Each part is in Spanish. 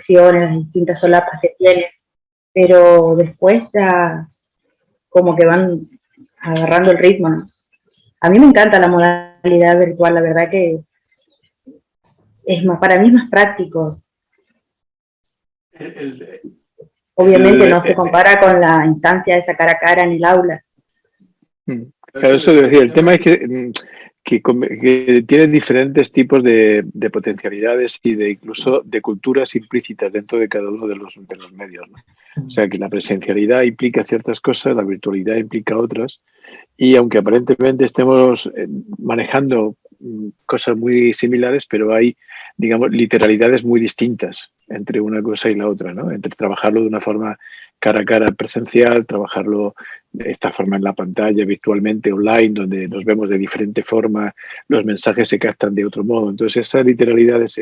secciones, las distintas solapas que tiene, pero después ya como que van agarrando el ritmo, ¿no? A mí me encanta la modalidad virtual, la verdad que es más, para mí es más práctico. Obviamente no se compara con la instancia de esa cara a cara en el aula. Claro, eso debo decir. El tema es que tiene diferentes tipos de potencialidades y de incluso de culturas implícitas dentro de cada uno de los medios, ¿no? O sea, que la presencialidad implica ciertas cosas, la virtualidad implica otras, y aunque aparentemente estemos manejando cosas muy similares, pero hay, digamos, literalidades muy distintas entre una cosa y la otra, ¿no? Entre trabajarlo de una forma cara a cara presencial, trabajarlo de esta forma en la pantalla, virtualmente online, donde nos vemos de diferente forma, los mensajes se captan de otro modo. Entonces, esas literalidades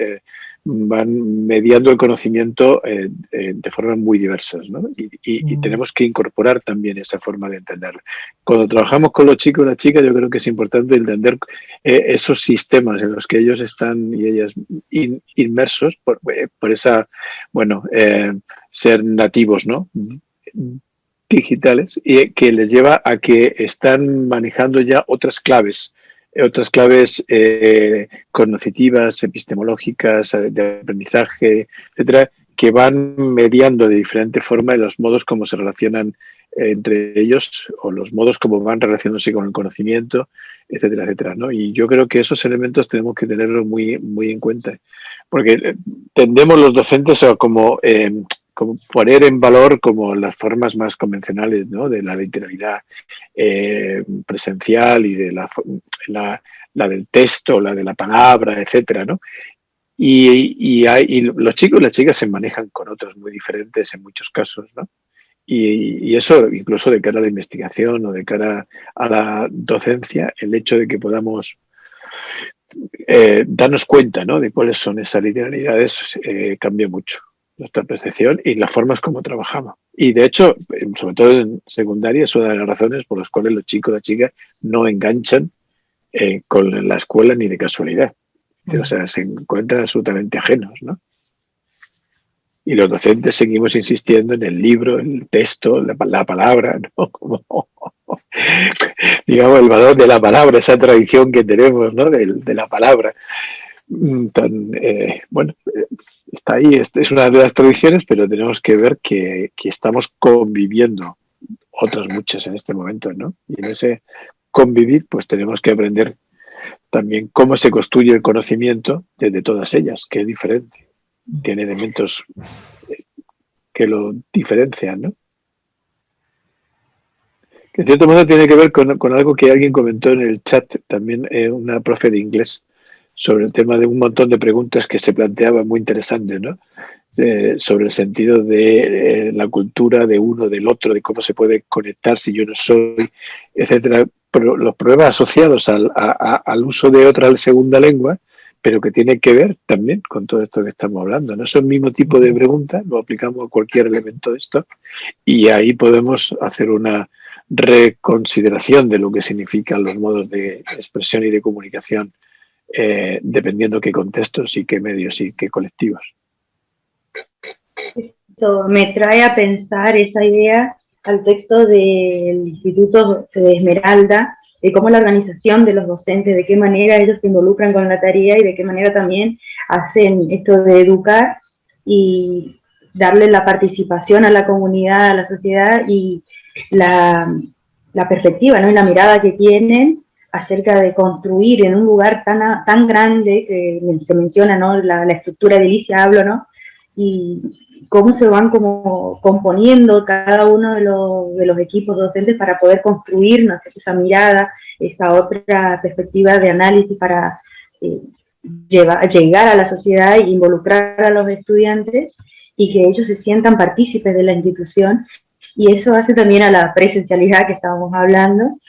van mediando el conocimiento de formas muy diversas, ¿no? Y tenemos que incorporar también esa forma de entenderlo. Cuando trabajamos con los chicos y las chicas, yo creo que es importante entender esos sistemas en los que ellos están y ellas inmersos por esa, bueno, ser nativos, ¿no? Digitales, y que les lleva a que están manejando ya otras claves cognitivas, epistemológicas, de aprendizaje, etcétera, que van mediando de diferente forma los modos como se relacionan entre ellos o los modos como van relacionándose con el conocimiento, etcétera, etcétera, ¿no? Y yo creo que esos elementos tenemos que tenerlos muy, muy en cuenta, porque tendemos los docentes a como poner en valor como las formas más convencionales, ¿no? De la literalidad presencial y de la del texto, la de la palabra, etcétera, ¿no? Y los chicos y las chicas se manejan con otros muy diferentes en muchos casos, ¿no? Y eso incluso de cara a la investigación o de cara a la docencia, el hecho de que podamos darnos cuenta, ¿no? De cuáles son esas literalidades cambia mucho nuestra percepción y las formas como trabajamos. Y de hecho, sobre todo en secundaria, es una de las razones por las cuales los chicos y las chicas no enganchan con la escuela ni de casualidad. O sea, se encuentran absolutamente ajenos, ¿no? Y los docentes seguimos insistiendo en el libro, el texto, la palabra, ¿no? Como, digamos, el valor de la palabra, esa tradición que tenemos, ¿no? De la palabra. Bueno, está ahí, es una de las tradiciones, pero tenemos que ver que estamos conviviendo otras muchas en este momento, ¿no? Y en ese convivir, pues tenemos que aprender también cómo se construye el conocimiento desde todas ellas, que es diferente. Tiene elementos que lo diferencian, ¿no? Que en cierto modo tiene que ver con algo que alguien comentó en el chat, también una profe de inglés, sobre el tema de un montón de preguntas que se planteaban muy interesantes, ¿no? Sobre el sentido de la cultura de uno, del otro, de cómo se puede conectar si yo no soy, etcétera. Pero los problemas asociados al uso de otra segunda lengua, pero que tiene que ver también con todo esto que estamos hablando, ¿no? Es el mismo tipo de preguntas, lo aplicamos a cualquier elemento de esto y ahí podemos hacer una reconsideración de lo que significan los modos de expresión y de comunicación, dependiendo qué contextos y qué medios y qué colectivos. Esto me trae a pensar esa idea al texto del Instituto de Esmeralda, de cómo la organización de los docentes, de qué manera ellos se involucran con la tarea y de qué manera también hacen esto de educar y darle la participación a la comunidad, a la sociedad y la perspectiva, ¿no? Y la mirada que tienen acerca de construir en un lugar tan grande que se menciona, ¿no? La estructura edilicia, hablo, ¿no? Y cómo se van como componiendo cada uno de los equipos docentes para poder construir, ¿no? Esa mirada, esa otra perspectiva de análisis para llegar a la sociedad e involucrar a los estudiantes y que ellos se sientan partícipes de la institución. Y eso hace también a la presencialidad que estábamos hablando.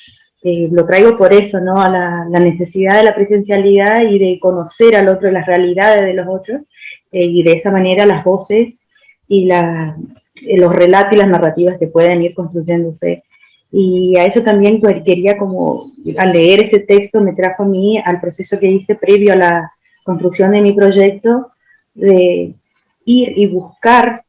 Lo traigo por eso, ¿no? A la necesidad de la presencialidad y de conocer al otro, las realidades de los otros, y de esa manera las voces y los relatos y las narrativas que pueden ir construyéndose. Y a eso también quería, como al leer ese texto, me trajo a mí al proceso que hice previo a la construcción de mi proyecto, de ir y buscar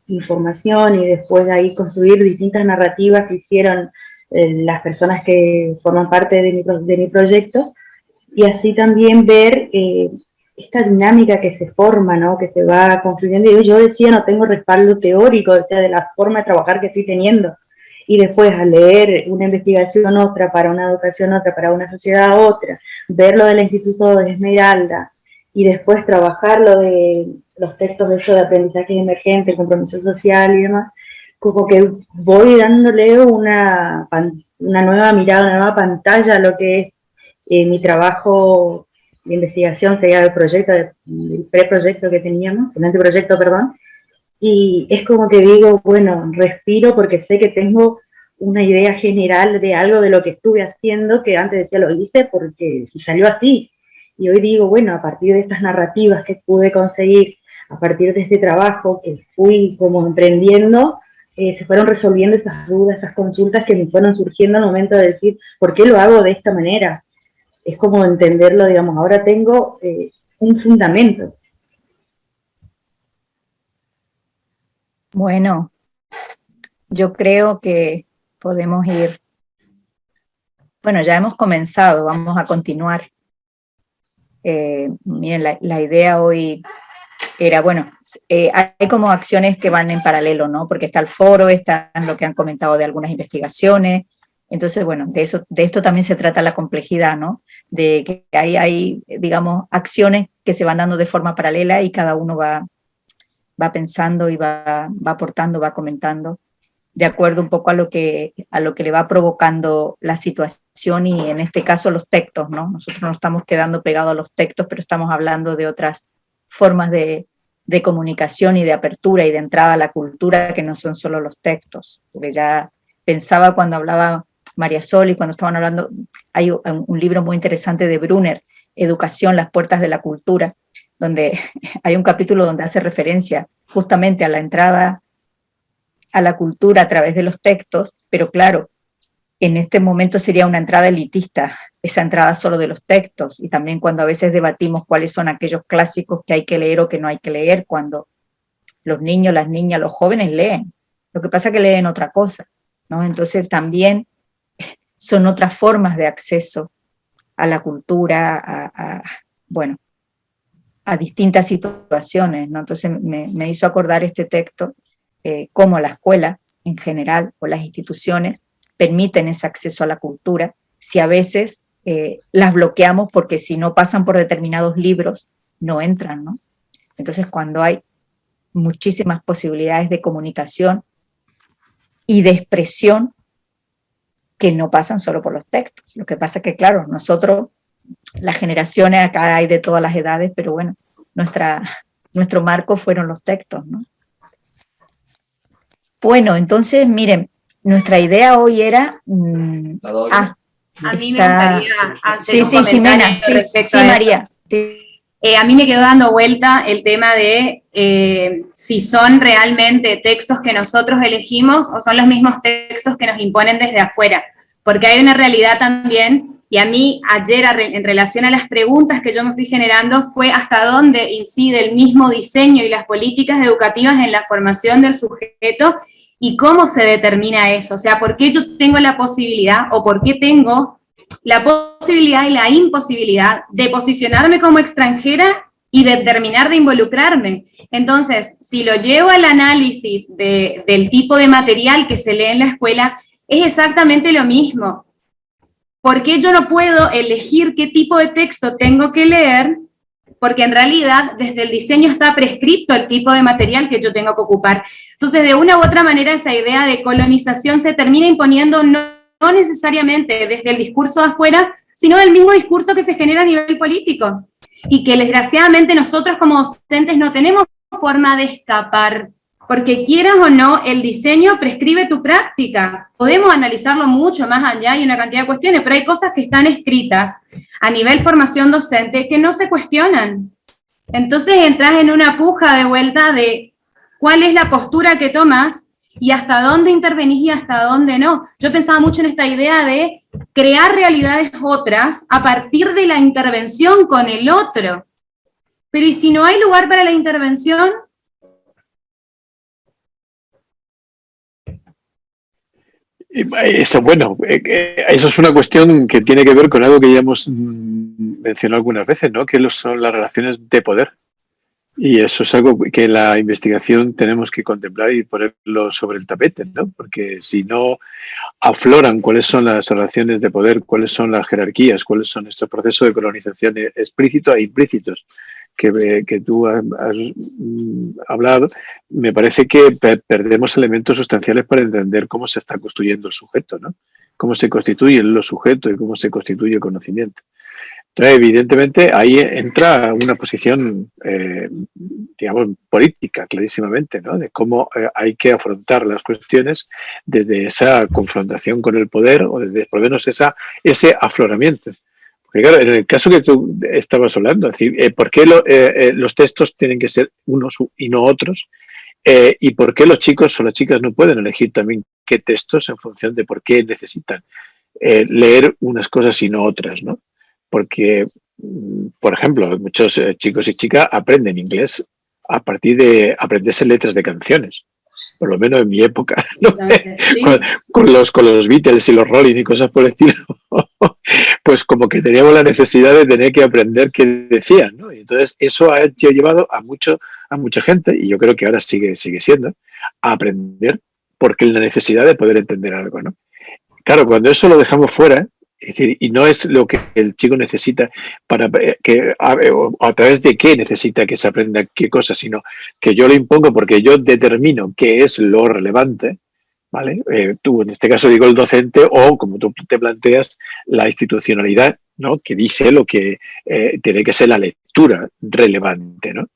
información y después de ahí construir distintas narrativas que hicieron las personas que forman parte de mi proyecto, y así también ver esta dinámica que se forma, ¿no? Que se va construyendo. Y yo decía, no tengo respaldo teórico, o sea, de la forma de trabajar que estoy teniendo. Y después al leer una investigación otra, para una educación otra, para una sociedad otra, ver lo del Instituto de Esmeralda, y después trabajar lo de los textos de eso de aprendizaje emergente, compromiso social y demás, como que voy dándole una nueva mirada, una nueva pantalla a lo que es mi trabajo de investigación, sería el proyecto, el preproyecto que teníamos, el anteproyecto, perdón, y es como que digo, bueno, respiro porque sé que tengo una idea general de algo de lo que estuve haciendo, que antes decía lo hice porque si salió así, y hoy digo, bueno, a partir de estas narrativas que pude conseguir, a partir de este trabajo que fui como emprendiendo, se fueron resolviendo esas dudas, esas consultas que me fueron surgiendo al momento de decir, ¿por qué lo hago de esta manera? Es como entenderlo, digamos, ahora tengo un fundamento. Bueno, yo creo que podemos ir. Bueno, ya hemos comenzado, vamos a continuar. Miren, la idea hoy era, bueno, hay como acciones que van en paralelo, ¿no? Porque está el foro, está lo que han comentado de algunas investigaciones. Entonces, bueno, de esto también se trata la complejidad, ¿no? De que hay, digamos, acciones que se van dando de forma paralela y cada uno va pensando y va aportando, va comentando, de acuerdo un poco a lo que le va provocando la situación, y en este caso los textos, ¿no? Nosotros no estamos quedando pegados a los textos, pero estamos hablando de otras formas de comunicación y de apertura y de entrada a la cultura que no son solo los textos. Porque ya pensaba cuando hablaba María Sol y cuando estaban hablando, hay un libro muy interesante de Brunner, Educación, las puertas de la cultura, donde hay un capítulo donde hace referencia justamente a la entrada a la cultura a través de los textos, pero claro, en este momento sería una entrada elitista, esa entrada solo de los textos, y también cuando a veces debatimos cuáles son aquellos clásicos que hay que leer o que no hay que leer, cuando los niños, las niñas, los jóvenes leen, lo que pasa es que leen otra cosa, ¿no? Entonces también son otras formas de acceso a la cultura, bueno, a distintas situaciones, ¿no? Entonces me hizo acordar este texto, cómo la escuela en general o las instituciones permiten ese acceso a la cultura, si a veces las bloqueamos porque si no pasan por determinados libros no entran, ¿no? Entonces cuando hay muchísimas posibilidades de comunicación y de expresión que no pasan solo por los textos. Lo que pasa es que, claro, nosotros, las generaciones, acá hay de todas las edades, pero bueno, nuestro marco fueron los textos, ¿no? Bueno, entonces, miren, nuestra idea hoy era... a mí me gustaría hacer un comentario Jimena, respecto a María. A mí me quedó dando vuelta el tema de si son realmente textos que nosotros elegimos o son los mismos textos que nos imponen desde afuera, porque hay una realidad también, y a mí ayer en relación a las preguntas que yo me fui generando fue hasta dónde incide el mismo diseño y las políticas educativas en la formación del sujeto y cómo se determina eso, o sea, por qué yo tengo la posibilidad o por qué tengo la posibilidad y la imposibilidad de posicionarme como extranjera y de terminar de involucrarme. Entonces, si lo llevo al análisis del tipo de material que se lee en la escuela, es exactamente lo mismo. ¿Por qué yo no puedo elegir qué tipo de texto tengo que leer? Porque en realidad desde el diseño está prescripto el tipo de material que yo tengo que ocupar. Entonces, de una u otra manera, esa idea de colonización se termina imponiendo no necesariamente desde el discurso de afuera, sino del mismo discurso que se genera a nivel político. Y que desgraciadamente nosotros como docentes no tenemos forma de escapar, porque quieras o no, el diseño prescribe tu práctica. Podemos analizarlo mucho más allá y una cantidad de cuestiones, pero hay cosas que están escritas a nivel formación docente que no se cuestionan. Entonces entras en una puja de vuelta de cuál es la postura que tomas y hasta dónde intervenís y hasta dónde no. Yo pensaba mucho en esta idea de crear realidades otras a partir de la intervención con el otro. Pero ¿y si no hay lugar para la intervención? Eso, bueno, eso es una cuestión que tiene que ver con algo que ya hemos mencionado algunas veces, ¿no? Que son las relaciones de poder. Y eso es algo que en la investigación tenemos que contemplar y ponerlo sobre el tapete, ¿no? Porque si no afloran cuáles son las relaciones de poder, cuáles son las jerarquías, cuáles son estos procesos de colonización explícitos e implícitos que tú has hablado, me parece que perdemos elementos sustanciales para entender cómo se está construyendo el sujeto, ¿no? Cómo se constituyen los sujetos y cómo se constituye el conocimiento. Entonces, evidentemente, ahí entra una posición, digamos, política, clarísimamente, ¿no? De cómo hay que afrontar las cuestiones desde esa confrontación con el poder o desde, por lo menos, ese afloramiento. Porque, claro, en el caso que tú estabas hablando, es decir, ¿por qué los textos tienen que ser unos y no otros? ¿Y por qué los chicos o las chicas no pueden elegir también qué textos en función de por qué necesitan leer unas cosas y no otras, ¿no? Porque, por ejemplo, muchos chicos y chicas aprenden inglés a partir de aprenderse letras de canciones, por lo menos en mi época, ¿no? Sí. con los Beatles y los Rolling y cosas por el estilo, pues como que teníamos la necesidad de tener que aprender qué decían, ¿no? Y entonces eso ha llevado a mucha gente, y yo creo que ahora sigue siendo, a aprender porque la necesidad de poder entender algo, ¿no? Claro, cuando eso lo dejamos fuera, es decir, y no es lo que el chico necesita para que a través de qué necesita que se aprenda qué cosa, sino que yo lo impongo porque yo determino qué es lo relevante, ¿vale? Tú, en este caso digo el docente, o como tú te planteas, la institucionalidad, ¿no? Que dice lo que tiene que ser la lectura relevante, ¿no?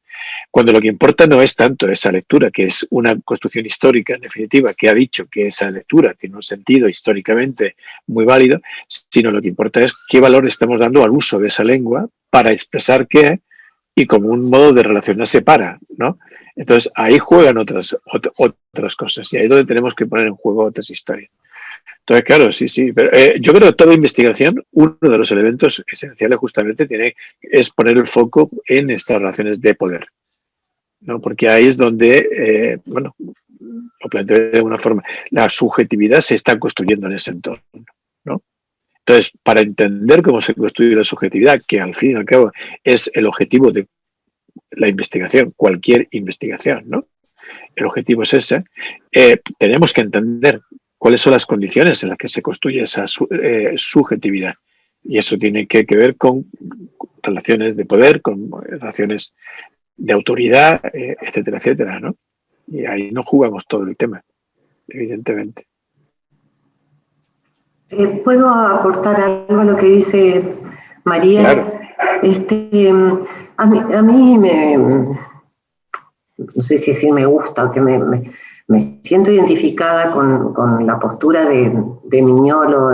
Cuando lo que importa no es tanto esa lectura, que es una construcción histórica, en definitiva, que ha dicho que esa lectura tiene un sentido históricamente muy válido, sino lo que importa es qué valor estamos dando al uso de esa lengua para expresar qué y como un modo de relacionarse para, ¿no? Entonces, ahí juegan otras cosas y ahí es donde tenemos que poner en juego otras historias. Entonces, claro, sí, pero yo creo que toda investigación, uno de los elementos esenciales justamente es poner el foco en estas relaciones de poder, ¿no? Porque ahí es donde, bueno, lo planteo de alguna forma, la subjetividad se está construyendo en ese entorno, ¿no? Entonces, para entender cómo se construye la subjetividad, que al fin y al cabo es el objetivo de la investigación, cualquier investigación, ¿no? El objetivo es ese, tenemos que entender cuáles son las condiciones en las que se construye esa subjetividad. Y eso tiene que ver con relaciones de poder, con relaciones de autoridad, etcétera, etcétera, ¿no? Y ahí no jugamos todo el tema, evidentemente. ¿Puedo aportar algo a lo que dice María? Claro. A mí no sé si me gusta o que me siento identificada con la postura de Mignolo,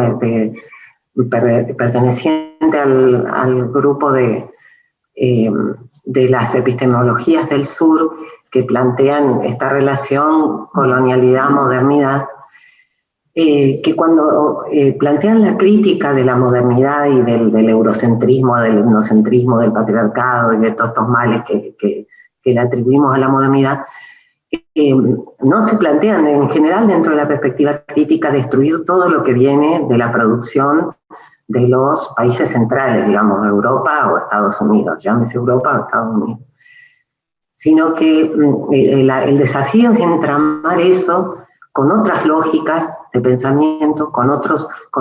perteneciente al grupo de las epistemologías del sur que plantean esta relación colonialidad-modernidad, que cuando plantean la crítica de la modernidad y del eurocentrismo, del etnocentrismo, del patriarcado y de todos estos males que le atribuimos a la modernidad, no se plantean en general dentro de la perspectiva crítica destruir todo lo que viene de la producción de los países centrales, digamos, Europa o Estados Unidos, llámese Europa o Estados Unidos, sino que el desafío es entramar eso con otras lógicas de pensamiento, con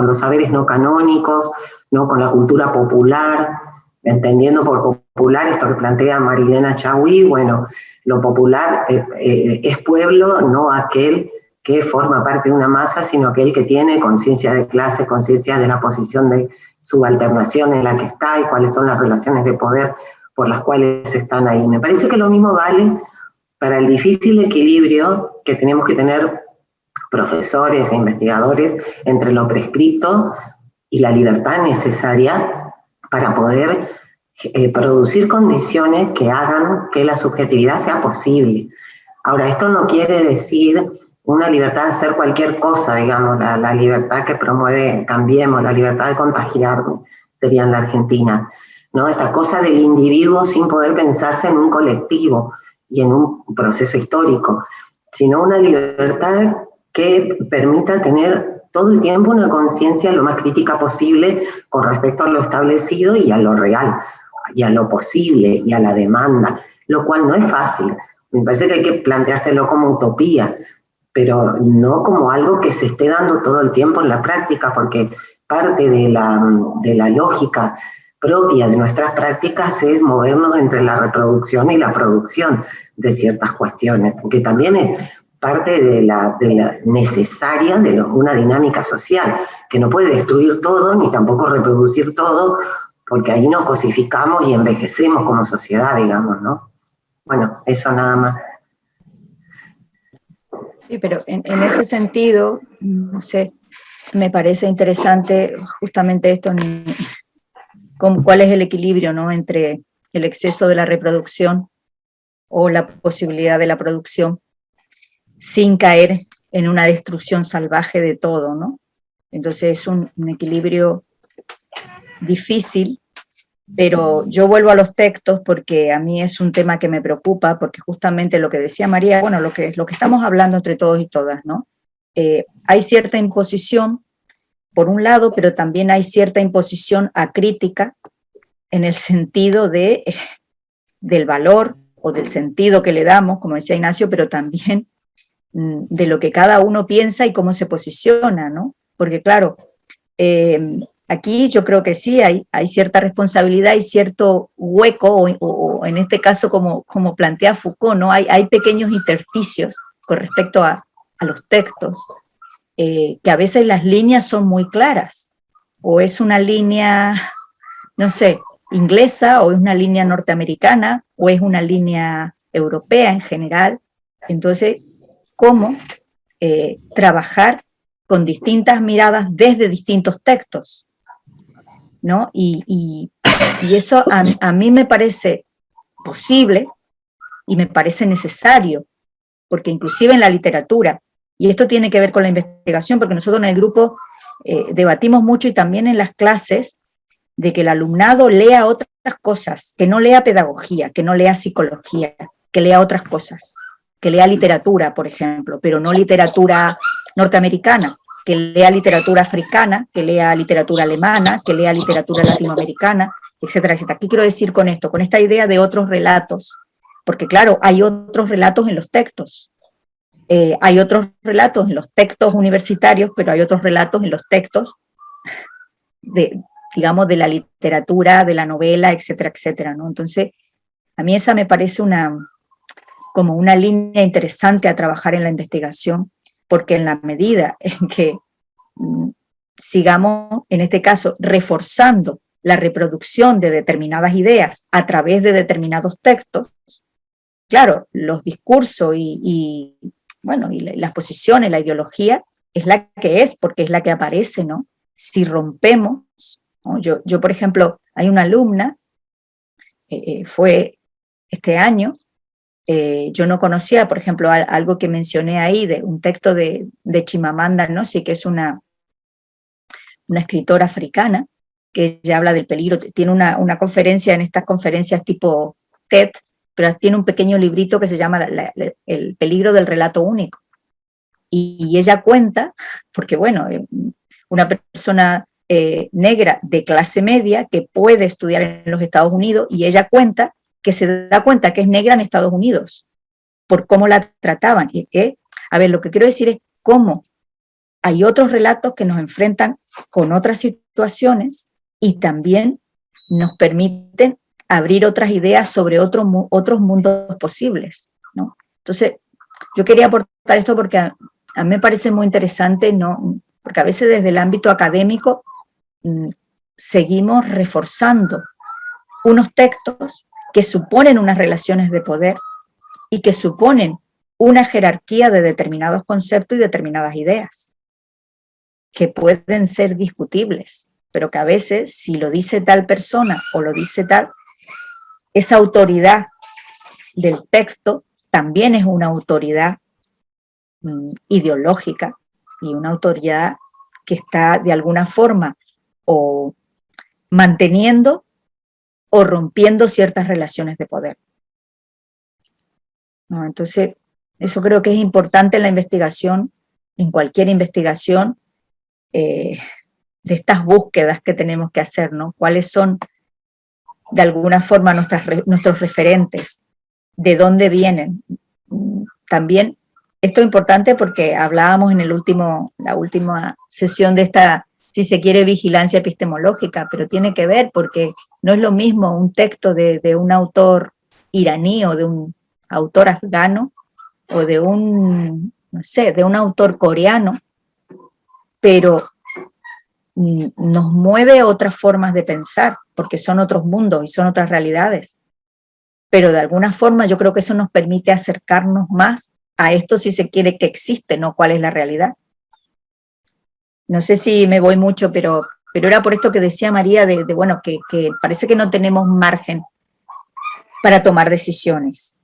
los saberes no canónicos, ¿no? Con la cultura popular, entendiendo por popular esto que plantea Marilena Chaui, bueno, lo popular es pueblo, no aquel que forma parte de una masa, sino aquel que tiene conciencia de clase, conciencia de la posición de subalternación en la que está y cuáles son las relaciones de poder por las cuales están ahí. Me parece que lo mismo vale para el difícil equilibrio que tenemos que tener profesores e investigadores entre lo prescripto y la libertad necesaria para poder producir condiciones que hagan que la subjetividad sea posible. Ahora, esto no quiere decir una libertad de hacer cualquier cosa, digamos, la libertad que promueve Cambiemos, la libertad de contagiarme, sería en la Argentina. ¿no? Esta cosa del individuo sin poder pensarse en un colectivo y en un proceso histórico, sino una libertad que permita tener todo el tiempo una conciencia lo más crítica posible con respecto a lo establecido y a lo real, y a lo posible, y a la demanda, lo cual no es fácil. Me parece que hay que planteárselo como utopía, pero no como algo que se esté dando todo el tiempo en la práctica, porque parte de la lógica propia de nuestras prácticas es movernos entre la reproducción y la producción de ciertas cuestiones, porque también es parte de la necesaria de una dinámica social, que no puede destruir todo ni tampoco reproducir todo, porque ahí nos cosificamos y envejecemos como sociedad, digamos, ¿no? Bueno, eso nada más. Sí, pero en ese sentido, no sé, me parece interesante justamente esto, cuál es el equilibrio, ¿no?, entre el exceso de la reproducción o la posibilidad de la producción sin caer en una destrucción salvaje de todo, ¿no? Entonces es un equilibrio difícil, pero yo vuelvo a los textos porque a mí es un tema que me preocupa, porque justamente lo que decía María, bueno, lo que estamos hablando entre todos y todas, ¿no? Hay cierta imposición, por un lado, pero también hay cierta imposición acrítica en el sentido del valor o del sentido que le damos, como decía Ignacio, pero también de lo que cada uno piensa y cómo se posiciona, ¿no? Porque claro, aquí yo creo que sí hay cierta responsabilidad y cierto hueco, o en este caso como plantea Foucault, ¿no? Hay pequeños intersticios con respecto a los textos, que a veces las líneas son muy claras, o es una línea, no sé, inglesa, o es una línea norteamericana, o es una línea europea en general. Entonces, ¿cómo trabajar con distintas miradas desde distintos textos, ¿no? Y eso a mí me parece posible y me parece necesario, porque inclusive en la literatura, y esto tiene que ver con la investigación, porque nosotros en el grupo debatimos mucho y también en las clases, de que el alumnado lea otras cosas, que no lea pedagogía, que no lea psicología, que lea otras cosas, que lea literatura, por ejemplo, pero no literatura norteamericana, que lea literatura africana, que lea literatura alemana, que lea literatura latinoamericana, etcétera, etcétera. ¿Qué quiero decir con esto? Con esta idea de otros relatos, porque claro, hay otros relatos en los textos, hay otros relatos en los textos universitarios, pero hay otros relatos en los textos digamos, de la literatura, de la novela, etcétera, etcétera, ¿no? Entonces, a mí esa me parece como una línea interesante a trabajar en la investigación, porque en la medida en que sigamos, en este caso, reforzando la reproducción de determinadas ideas a través de determinados textos, claro, los discursos y las posiciones, la ideología, es la que es, porque es la que aparece, ¿no? Si rompemos, ¿no? Yo, por ejemplo, hay una alumna, fue este año, yo no conocía, por ejemplo, algo que mencioné ahí, de un texto de Chimamanda Ngozi, que es una escritora africana, que ella habla del peligro, tiene una conferencia, en estas conferencias tipo TED, pero tiene un pequeño librito que se llama El peligro del relato único. Y ella cuenta, porque bueno, una persona negra de clase media que puede estudiar en los Estados Unidos, y ella cuenta que se da cuenta que es negra en Estados Unidos, por cómo la trataban. A ver, lo que quiero decir es cómo hay otros relatos que nos enfrentan con otras situaciones y también nos permiten abrir otras ideas sobre otros mundos posibles, ¿no? Entonces, yo quería aportar esto porque a mí me parece muy interesante, ¿no? Porque a veces desde el ámbito académico seguimos reforzando unos textos que suponen unas relaciones de poder y que suponen una jerarquía de determinados conceptos y determinadas ideas, que pueden ser discutibles, pero que a veces, si lo dice tal persona o lo dice tal, esa autoridad del texto también es una autoridad ideológica y una autoridad que está de alguna forma o manteniendo o rompiendo ciertas relaciones de poder, ¿no? Entonces, eso creo que es importante en la investigación, en cualquier investigación, de estas búsquedas que tenemos que hacer, ¿no? ¿Cuáles son, de alguna forma, nuestros referentes? ¿De dónde vienen? También, esto es importante porque hablábamos en la última sesión de esta, si se quiere, vigilancia epistemológica, pero tiene que ver porque no es lo mismo un texto de un autor iraní o de un autor afgano o de un, no sé, de un autor coreano, pero nos mueve otras formas de pensar, porque son otros mundos y son otras realidades. Pero de alguna forma yo creo que eso nos permite acercarnos más a esto, si se quiere, que existe, no cuál es la realidad. No sé si me voy mucho, pero era por esto que decía María, bueno, que parece que no tenemos margen para tomar decisiones.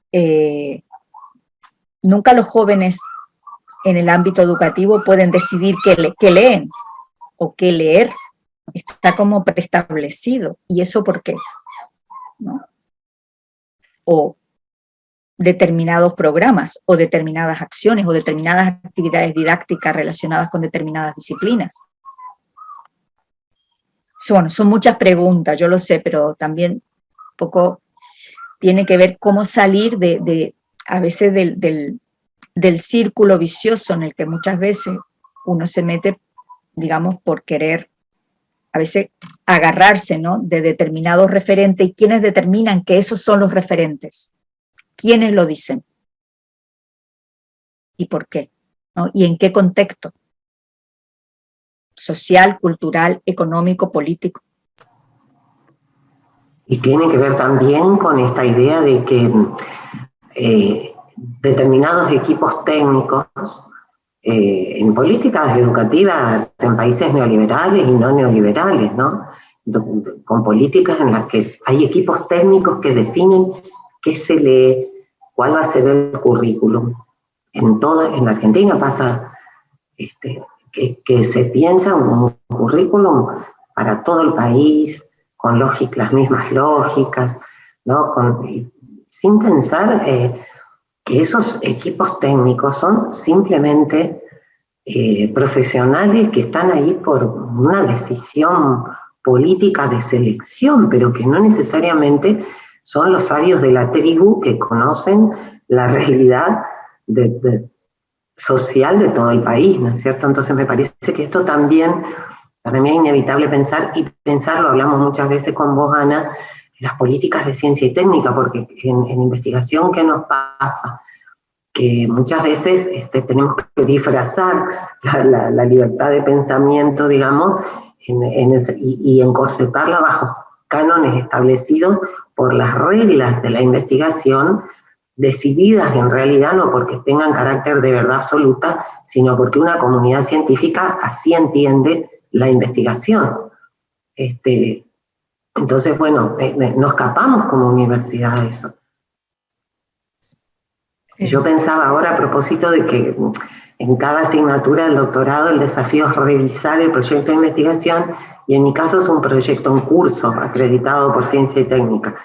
Nunca los jóvenes en el ámbito educativo pueden decidir qué leen o qué leer. Está como preestablecido. ¿Y eso por qué? ¿No? O determinados programas, o determinadas acciones, o determinadas actividades didácticas relacionadas con determinadas disciplinas. Bueno, son muchas preguntas, yo lo sé, pero también un poco tiene que ver cómo salir a veces del círculo vicioso en el que muchas veces uno se mete, digamos, por querer a veces agarrarse, ¿no?, de determinados referentes. ¿Y quiénes determinan que esos son los referentes? ¿Quiénes lo dicen? ¿Y por qué? ¿No? ¿Y en qué contexto? Social, cultural, económico, político. Y tiene que ver también con esta idea de que determinados equipos técnicos en políticas educativas en países neoliberales y no neoliberales, ¿no? Con políticas en las que hay equipos técnicos que definen qué se lee, cuál va a ser el currículum. En Argentina pasa que se piensa un currículum para todo el país, con las mismas lógicas, ¿no? Sin pensar que esos equipos técnicos son simplemente profesionales que están ahí por una decisión política de selección, pero que no necesariamente son los sabios de la tribu que conocen la realidad social de todo el país, ¿no es cierto? Entonces me parece que esto también, para mí es inevitable pensar, y pensarlo, hablamos muchas veces con vos, Ana, las políticas de ciencia y técnica, porque en investigación, ¿qué nos pasa? Que muchas veces tenemos que disfrazar la libertad de pensamiento, digamos, y encorsetarla bajo cánones establecidos por las reglas de la investigación, decididas en realidad no porque tengan carácter de verdad absoluta, sino porque una comunidad científica así entiende la investigación. Entonces, bueno, nos escapamos como universidad a eso. Yo pensaba ahora a propósito de que en cada asignatura del doctorado el desafío es revisar el proyecto de investigación, y en mi caso es un proyecto en curso acreditado por Ciencia y Técnica.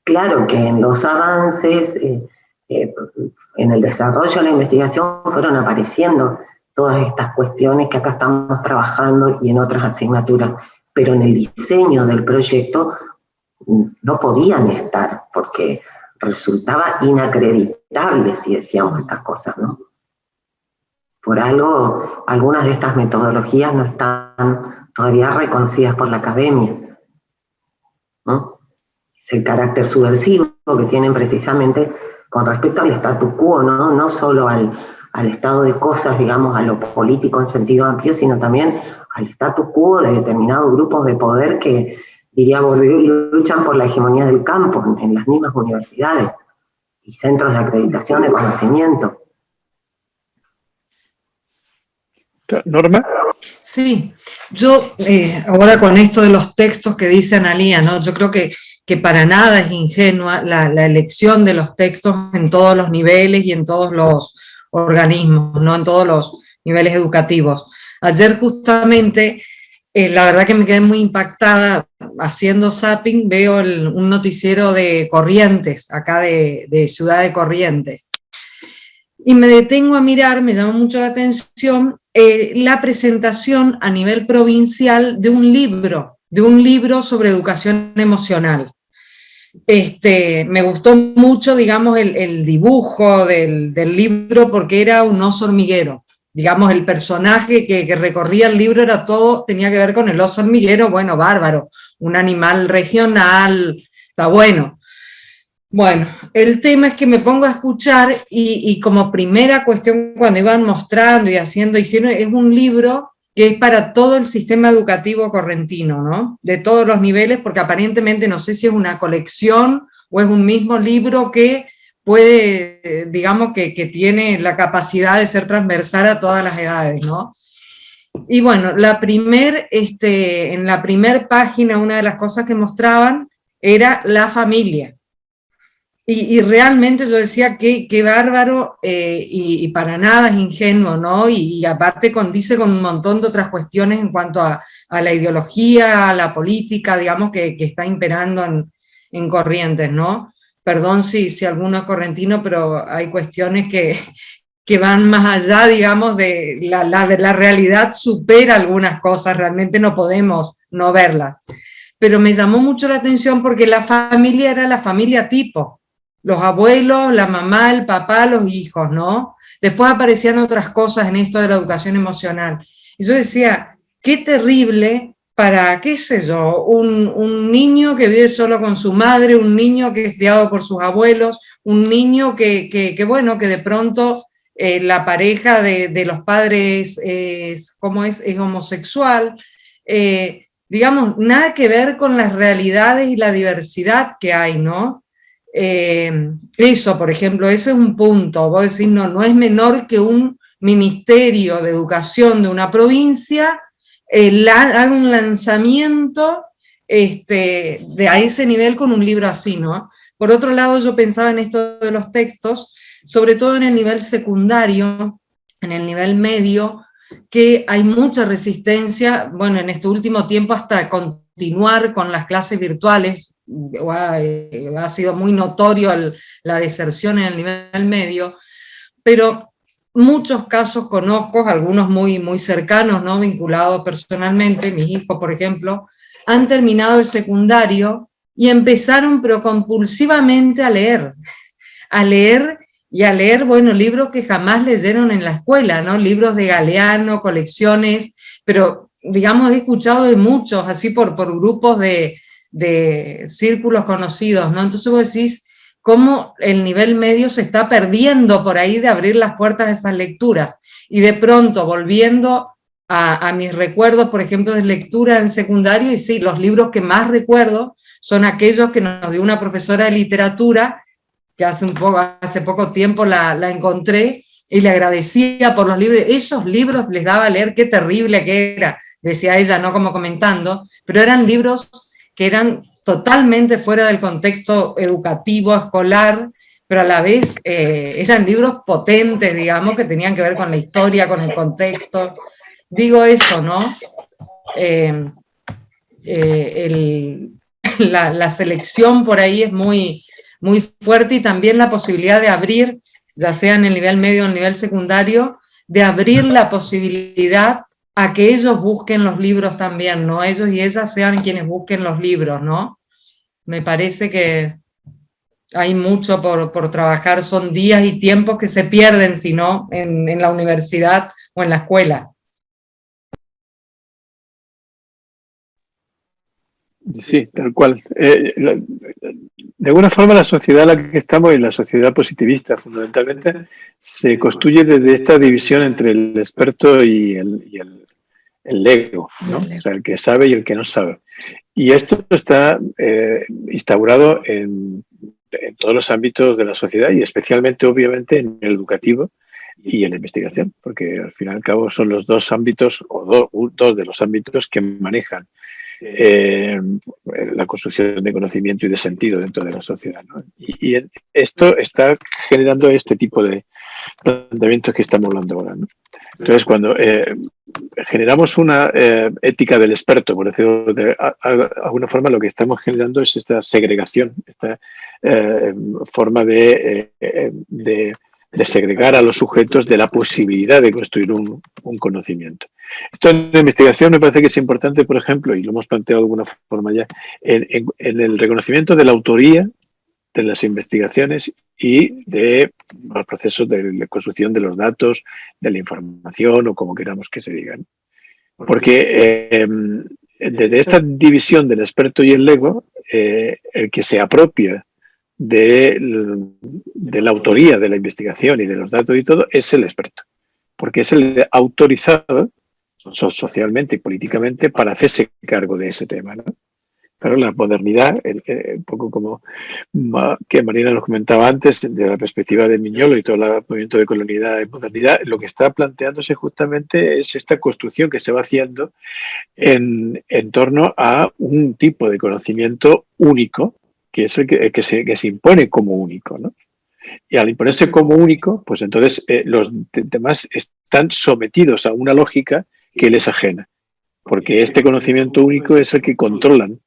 Claro que en los avances, en el desarrollo de la investigación fueron apareciendo todas estas cuestiones que acá estamos trabajando y en otras asignaturas, pero en el diseño del proyecto no podían estar, porque resultaba inacreditable si decíamos estas cosas, ¿no? Por algo, algunas de estas metodologías no están todavía reconocidas por la academia, ¿no? Es el carácter subversivo que tienen precisamente con respecto al status quo, ¿no? No solo al estado de cosas, digamos, a lo político en sentido amplio, sino también al status quo de determinados grupos de poder que, diríamos, luchan por la hegemonía del campo en las mismas universidades y centros de acreditación de conocimiento. Norma. Sí, yo ahora con esto de los textos que dice Analía, ¿no? Yo creo que para nada es ingenua la elección de los textos en todos los niveles y en todos los organismos, ¿no? En todos los niveles educativos. Ayer justamente, la verdad que me quedé muy impactada haciendo zapping, veo un noticiero de Corrientes, acá de Ciudad de Corrientes. Y me detengo a mirar, me llamó mucho la atención, la presentación a nivel provincial de un libro sobre educación emocional. Me gustó mucho, digamos, el dibujo del libro, porque era un oso hormiguero. Digamos, el personaje que recorría el libro tenía que ver con el oso hormiguero, bueno, bárbaro, un animal regional, está bueno. Bueno, el tema es que me pongo a escuchar y como primera cuestión, cuando iban mostrando y hicieron, es un libro que es para todo el sistema educativo correntino, ¿no? De todos los niveles, porque aparentemente no sé si es una colección o es un mismo libro que puede, digamos, que tiene la capacidad de ser transversal a todas las edades, ¿no? Y bueno, en la primer página, una de las cosas que mostraban era la familia. Y realmente yo decía qué bárbaro, y para nada es ingenuo, ¿no? Y aparte condice con un montón de otras cuestiones en cuanto a la ideología, a la política, digamos, que está imperando en Corrientes, ¿no? Perdón si alguno es correntino, pero hay cuestiones que van más allá, digamos, de la realidad supera algunas cosas, realmente no podemos no verlas. Pero me llamó mucho la atención porque la familia era la familia tipo. Los abuelos, la mamá, el papá, los hijos, ¿no? Después aparecían otras cosas en esto de la educación emocional. Y yo decía, qué terrible para, qué sé yo, un niño que vive solo con su madre, un niño que es criado por sus abuelos, un niño que de pronto la pareja de los padres es homosexual. Digamos, nada que ver con las realidades y la diversidad que hay, ¿no? Eso, por ejemplo, ese es un punto. Vos decís, no es menor que un ministerio de educación de una provincia haga un lanzamiento a ese nivel con un libro así, ¿no? Por otro lado, yo pensaba en esto de los textos, sobre todo en el nivel secundario, en el nivel medio, que hay mucha resistencia, bueno, en este último tiempo hasta continuar con las clases virtuales. Ha sido muy notorio la deserción en el nivel medio, pero muchos casos conozco, algunos muy, muy cercanos, ¿no? Vinculados personalmente, mis hijos, por ejemplo, han terminado el secundario y empezaron, pero compulsivamente a leer, bueno, libros que jamás leyeron en la escuela, ¿no? Libros de Galeano, colecciones, pero, digamos, he escuchado de muchos, así por grupos de círculos conocidos, ¿no? Entonces vos decís cómo el nivel medio se está perdiendo por ahí de abrir las puertas de esas lecturas. Y de pronto, volviendo a mis recuerdos, por ejemplo, de lectura en secundario, y sí, los libros que más recuerdo son aquellos que nos dio una profesora de literatura, que hace poco tiempo la encontré, y le agradecía por los libros. Esos libros les daba a leer, qué terrible que era, decía ella, no como comentando, pero eran libros que eran totalmente fuera del contexto educativo, escolar, pero a la vez eran libros potentes, digamos, que tenían que ver con la historia, con el contexto. Digo eso, ¿no? La selección por ahí es muy, muy fuerte, y también la posibilidad de abrir, ya sea en el nivel medio o en el nivel secundario, de abrir la posibilidad a que ellos busquen los libros también, ¿no? Ellos y ellas sean quienes busquen los libros, ¿no? Me parece que hay mucho por trabajar, son días y tiempos que se pierden, si no, en la universidad o en la escuela. Sí, tal cual. De alguna forma la sociedad en la que estamos, y la sociedad positivista fundamentalmente, se construye desde esta división entre el experto y el ego, ¿no? O sea, el que sabe y el que no sabe. Y esto está instaurado en todos los ámbitos de la sociedad, y especialmente, obviamente, en el educativo y en la investigación, porque al fin y al cabo son los dos ámbitos, o dos de los ámbitos que manejan la construcción de conocimiento y de sentido dentro de la sociedad, ¿no? Y esto está generando este tipo de planteamientos que estamos hablando ahora, ¿no? Entonces, cuando generamos una ética del experto, por decirlo de alguna forma, lo que estamos generando es esta segregación, esta forma de segregar a los sujetos de la posibilidad de construir un conocimiento. Esto en la investigación me parece que es importante, por ejemplo, y lo hemos planteado de alguna forma ya, en el reconocimiento de la autoría de las investigaciones y de los procesos de construcción de los datos, de la información o como queramos que se digan. Porque desde esta división del experto y el lego, el que se apropia de la autoría de la investigación y de los datos y todo es el experto, porque es el autorizado socialmente y políticamente para hacerse cargo de ese tema, ¿no? Claro, la modernidad, un poco como que Marina nos comentaba antes, de la perspectiva de Miñolo y todo el movimiento de colonialidad y modernidad, lo que está planteándose justamente es esta construcción que se va haciendo en torno a un tipo de conocimiento único, que es el que se impone como único, ¿no? Y al imponerse como único, pues entonces los demás están sometidos a una lógica que les ajena, porque este conocimiento único es el que controlan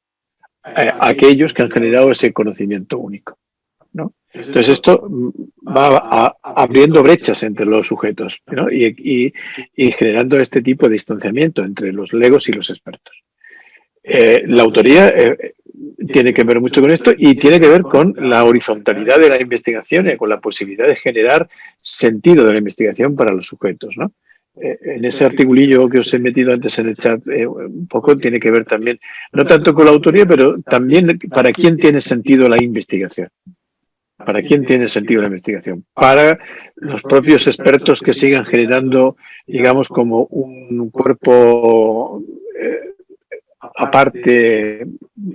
aquellos que han generado ese conocimiento único, ¿no? Entonces esto va abriendo brechas entre los sujetos, ¿no? y generando este tipo de distanciamiento entre los legos y los expertos. La autoría tiene que ver mucho con esto y tiene que ver con la horizontalidad de la investigación y con la posibilidad de generar sentido de la investigación para los sujetos, ¿no? En ese articulillo que os he metido antes en el chat, un poco tiene que ver también, no tanto con la autoría, pero también para quién tiene sentido la investigación. ¿Para quién tiene sentido la investigación? Para los propios expertos que sigan generando, digamos, como un cuerpo aparte,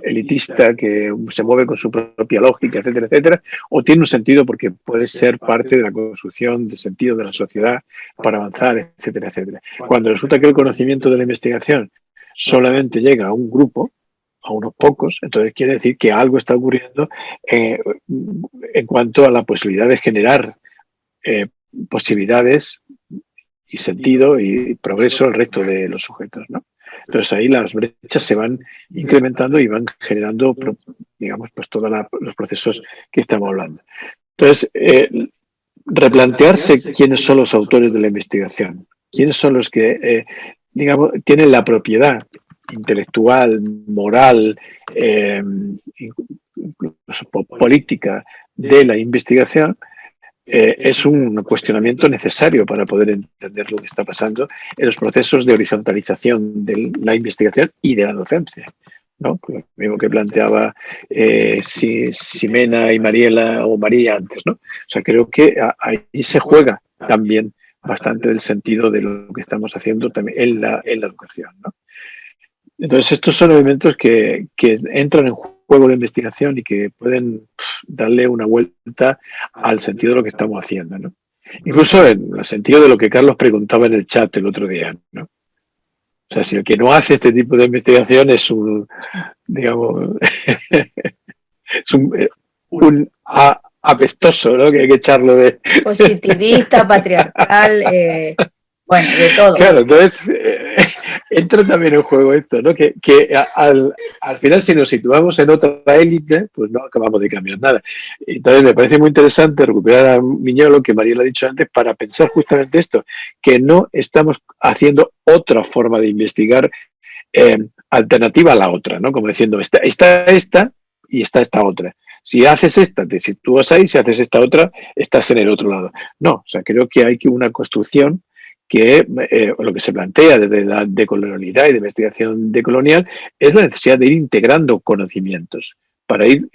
elitista, que se mueve con su propia lógica, etcétera, etcétera, o tiene un sentido porque puede ser parte de la construcción de sentido de la sociedad para avanzar, etcétera, etcétera. Cuando resulta que el conocimiento de la investigación solamente llega a un grupo, a unos pocos, entonces quiere decir que algo está ocurriendo en cuanto a la posibilidad de generar posibilidades y sentido y progreso al resto de los sujetos, ¿no? Entonces ahí las brechas se van incrementando y van generando, digamos, pues todos los procesos que estamos hablando. Entonces, replantearse quiénes son los autores de la investigación, quiénes son los que, digamos, tienen la propiedad intelectual, moral, incluso política de la investigación, es un cuestionamiento necesario para poder entender lo que está pasando en los procesos de horizontalización de la investigación y de la docencia, ¿no? Lo mismo que planteaba Ximena y Mariela o María antes, ¿no? O sea, creo que ahí se juega también bastante del sentido de lo que estamos haciendo también en la educación, ¿no? Entonces, estos son elementos que entran en juego la investigación y que pueden darle una vuelta al sentido de lo que estamos haciendo, ¿no? Incluso en el sentido de lo que Carlos preguntaba en el chat el otro día, ¿no? O sea, si el que no hace este tipo de investigación es un, digamos, es un apestoso, ¿no? Que hay que echarlo de... Positivista, patriarcal, bueno, de todo. Claro, entonces entra también en juego esto, ¿no? Que al final, si nos situamos en otra élite, pues no acabamos de cambiar nada. Entonces me parece muy interesante recuperar a Miñolo, que María lo ha dicho antes, para pensar justamente esto, que no estamos haciendo otra forma de investigar alternativa a la otra, ¿no? Como diciendo, está esta y está esta otra. Si haces esta, te sitúas ahí, si haces esta otra, estás en el otro lado. No, o sea, creo que hay una construcción que lo que se plantea desde la decolonialidad y de investigación decolonial es la necesidad de ir integrando conocimientos para ir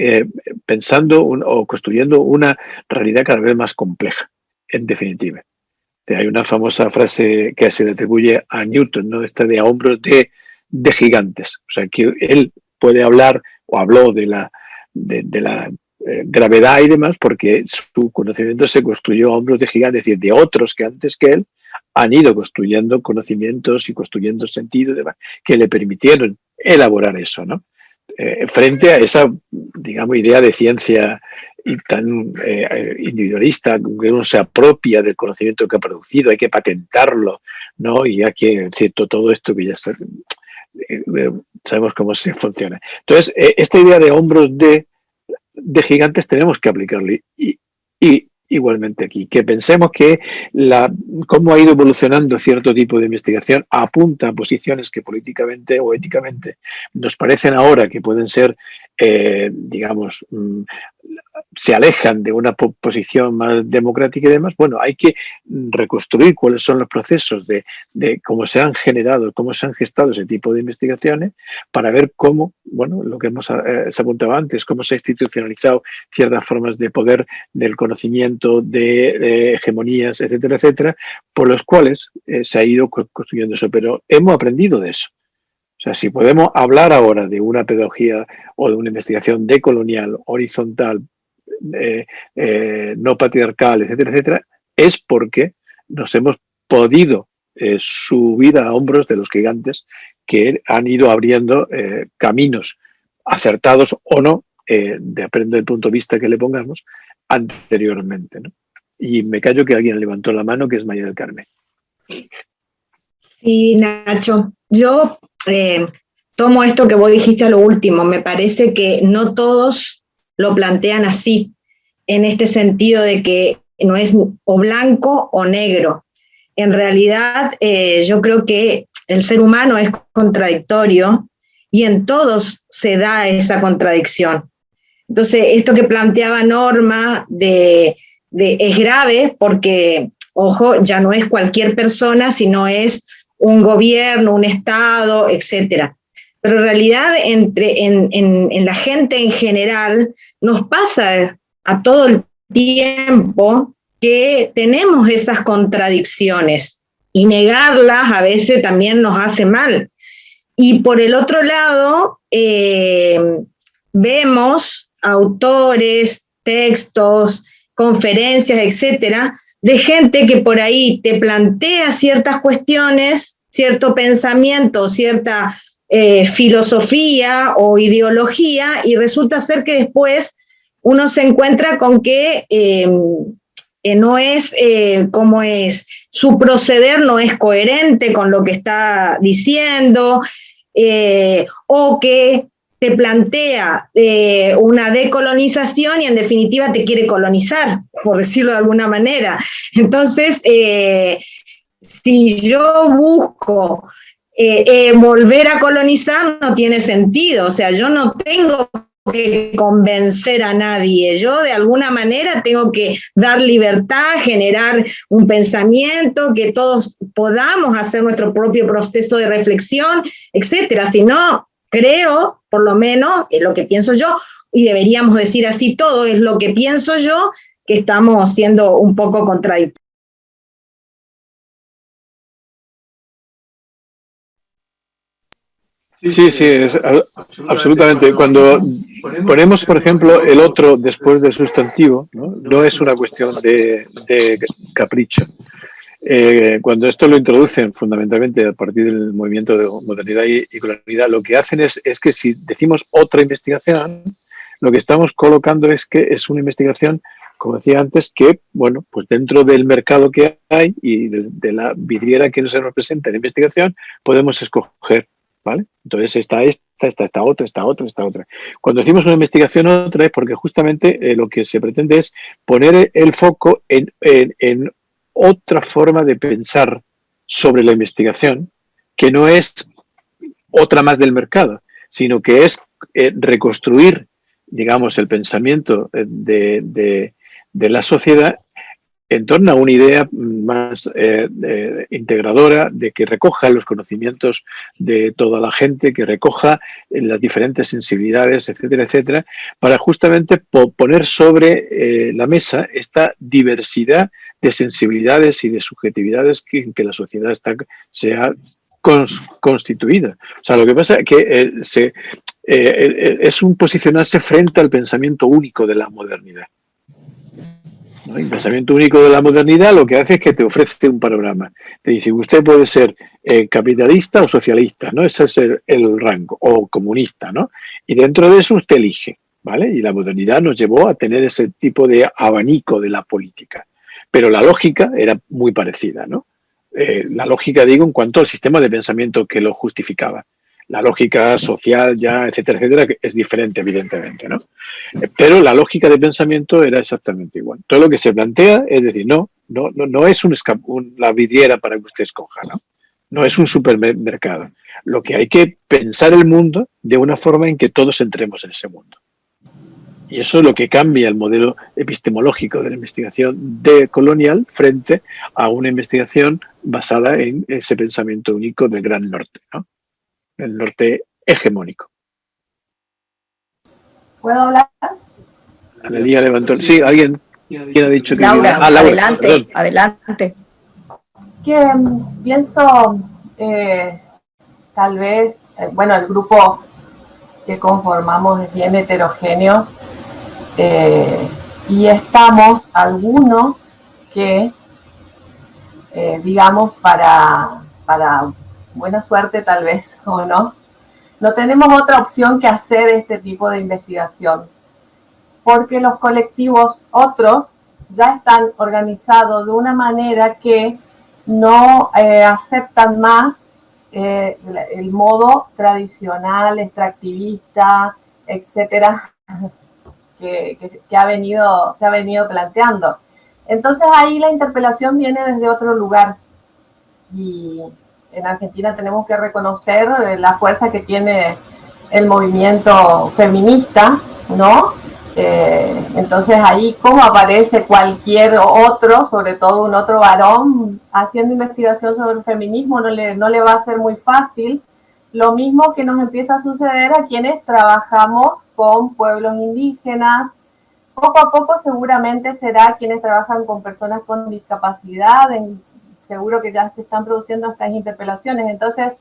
pensando o construyendo una realidad cada vez más compleja, en definitiva. Hay una famosa frase que se le atribuye a Newton, ¿no? Esta de a hombros de gigantes. O sea, que él puede hablar o habló de la gravedad y demás porque su conocimiento se construyó a hombros de gigantes, es decir, de otros que antes que él han ido construyendo conocimientos y construyendo sentido y demás, que le permitieron elaborar eso, ¿no? Frente a esa, digamos, idea de ciencia individualista, que uno se apropia del conocimiento que ha producido, hay que patentarlo, ¿no? Y hay que, en cierto, todo esto que ya sabemos cómo se funciona. Entonces, esta idea de hombros de gigantes tenemos que aplicarlo y igualmente aquí, que pensemos que cómo ha ido evolucionando cierto tipo de investigación apunta a posiciones que políticamente o éticamente nos parecen ahora que pueden ser, digamos, se alejan de una posición más democrática y demás. Bueno, hay que reconstruir cuáles son los procesos de cómo se han generado, cómo se han gestado ese tipo de investigaciones para ver cómo, bueno, lo que se apuntaba antes, cómo se ha institucionalizado ciertas formas de poder, del conocimiento, de hegemonías, etcétera, etcétera, por los cuales se ha ido construyendo eso. Pero hemos aprendido de eso. O sea, si podemos hablar ahora de una pedagogía o de una investigación decolonial, horizontal, no patriarcal, etcétera, etcétera, es porque nos hemos podido subir a hombros de los gigantes que han ido abriendo caminos acertados o no, depende del punto de vista que le pongamos, anteriormente, ¿no? Y me callo que alguien levantó la mano, que es María del Carmen. Sí, Nacho, yo tomo esto que vos dijiste a lo último. Me parece que no todos lo plantean así, en este sentido de que no es o blanco o negro. En realidad, yo creo que el ser humano es contradictorio y en todos se da esa contradicción. Entonces, esto que planteaba Norma es grave porque, ojo, ya no es cualquier persona, sino es un gobierno, un Estado, etcétera. Pero en realidad en la gente en general nos pasa a todo el tiempo que tenemos esas contradicciones y negarlas a veces también nos hace mal. Y por el otro lado, vemos autores, textos, conferencias, etcétera, de gente que por ahí te plantea ciertas cuestiones, cierto pensamiento, cierta filosofía o ideología, y resulta ser que después uno se encuentra con que no es como es, su proceder no es coherente con lo que está diciendo, o que te plantea una decolonización y en definitiva te quiere colonizar, por decirlo de alguna manera. Entonces, si yo busco volver a colonizar, no tiene sentido. O sea, yo no tengo que convencer a nadie. Yo de alguna manera tengo que dar libertad, generar un pensamiento, que todos podamos hacer nuestro propio proceso de reflexión, etcétera. Si no, creo, por lo menos, es lo que pienso yo, y deberíamos decir así todo, es lo que pienso yo, que estamos siendo un poco contradictorios. Sí, es absolutamente. Cuando ponemos, por ejemplo, el otro después del sustantivo, no es una cuestión de capricho. Cuando esto lo introducen fundamentalmente a partir del movimiento de modernidad y colonialidad, lo que hacen es que si decimos otra investigación, lo que estamos colocando es que es una investigación, como decía antes, que, bueno, pues dentro del mercado que hay y de la vidriera que se nos presenta en investigación, podemos escoger, ¿vale? Entonces está esta otra. Cuando decimos una investigación otra es porque justamente lo que se pretende es poner el foco en otra forma de pensar sobre la investigación, que no es otra más del mercado, sino que es reconstruir, digamos, el pensamiento de la sociedad en torno a una idea más integradora, de que recoja los conocimientos de toda la gente, que recoja las diferentes sensibilidades, etcétera, etcétera, para justamente poner sobre la mesa esta diversidad de sensibilidades y de subjetividades en que la sociedad se ha constituida. O sea, lo que pasa es que es un posicionarse frente al pensamiento único de la modernidad. ¿No? El pensamiento único de la modernidad lo que hace es que te ofrece un panorama. Te dice, usted puede ser capitalista o socialista, ¿no? Ese es el rango, o comunista, ¿no? Y dentro de eso usted elige. ¿vale? Y la modernidad nos llevó a tener ese tipo de abanico de la política. Pero la lógica era muy parecida, ¿no? La lógica, digo, en cuanto al sistema de pensamiento que lo justificaba. La lógica social, ya, etcétera, etcétera, que es diferente, evidentemente, ¿no? Pero la lógica de pensamiento era exactamente igual. Todo lo que se plantea es decir, no es la vidriera para que usted escoja, ¿no? No es un supermercado. Lo que hay que pensar el mundo de una forma en que todos entremos en ese mundo. Y eso es lo que cambia el modelo epistemológico de la investigación decolonial frente a una investigación basada en ese pensamiento único del Gran Norte, ¿no? El norte hegemónico. ¿Puedo hablar? Analía levantó. Sí, alguien ha dicho que... Laura, Laura, adelante, perdón. adelante. Que pienso, tal vez, bueno, el grupo que conformamos es bien heterogéneo, y estamos algunos que, digamos, para buena suerte tal vez, o no tenemos otra opción que hacer este tipo de investigación, porque los colectivos otros ya están organizados de una manera que no aceptan más el modo tradicional, extractivista, etcétera, que se ha venido planteando. Entonces ahí la interpelación viene desde otro lugar, y en Argentina tenemos que reconocer la fuerza que tiene el movimiento feminista, ¿no? Entonces ahí cómo aparece cualquier otro, sobre todo un otro varón, haciendo investigación sobre el feminismo, no le va a ser muy fácil. Lo mismo que nos empieza a suceder a quienes trabajamos con pueblos indígenas. Poco a poco seguramente será quienes trabajan con personas con discapacidad, seguro que ya se están produciendo estas interpelaciones. Entonces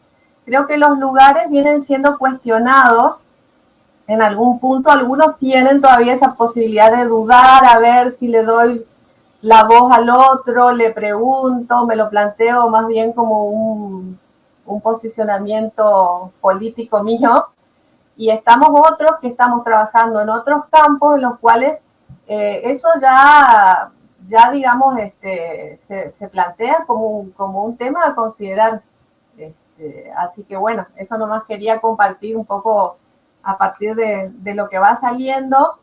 creo que los lugares vienen siendo cuestionados en algún punto. Algunos tienen todavía esa posibilidad de dudar, a ver si le doy la voz al otro, le pregunto, me lo planteo más bien como un posicionamiento político mío, y estamos otros que estamos trabajando en otros campos en los cuales eso ya digamos, se plantea como un tema a considerar. Así que bueno, eso nomás quería compartir un poco a partir de lo que va saliendo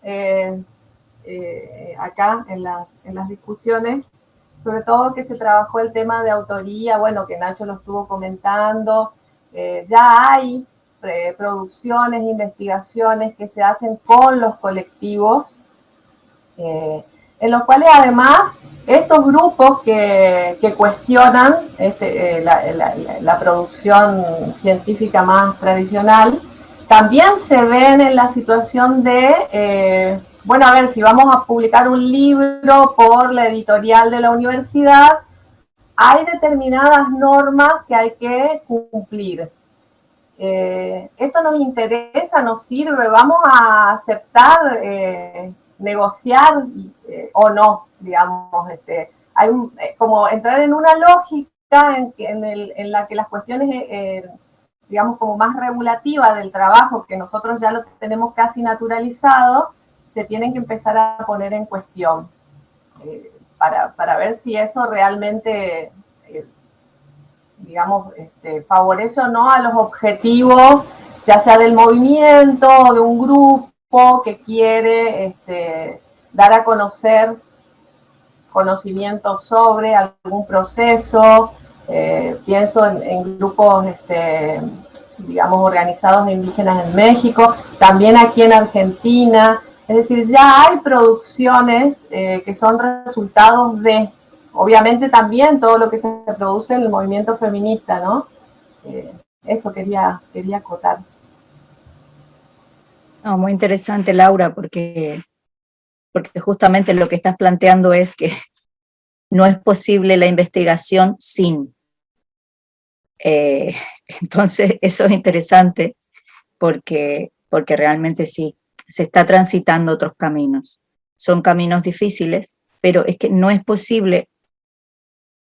acá en las discusiones, sobre todo que se trabajó el tema de autoría, bueno, que Nacho lo estuvo comentando. Ya hay producciones, investigaciones que se hacen con los colectivos, en los cuales además estos grupos que cuestionan la producción científica más tradicional, también se ven en la situación de, bueno, a ver, si vamos a publicar un libro por la editorial de la universidad, hay determinadas normas que hay que cumplir. Esto nos interesa, nos sirve, vamos a aceptar negociar o no, digamos. Hay como entrar en una lógica en la que las cuestiones, digamos, como más regulativa del trabajo, que nosotros ya lo tenemos casi naturalizado, se tienen que empezar a poner en cuestión para ver si eso realmente, digamos, favorece o no a los objetivos, ya sea del movimiento o de un grupo que quiere dar a conocer conocimientos sobre algún proceso. Pienso en grupos, digamos, organizados de indígenas en México, también aquí en Argentina. Es decir, ya hay producciones que son resultados de, obviamente también todo lo que se produce en el movimiento feminista, ¿no? Eso quería acotar. No, muy interesante, Laura, porque justamente lo que estás planteando es que no es posible la investigación sin. Entonces, eso es interesante porque realmente sí, se está transitando otros caminos. Son caminos difíciles, pero es que no es posible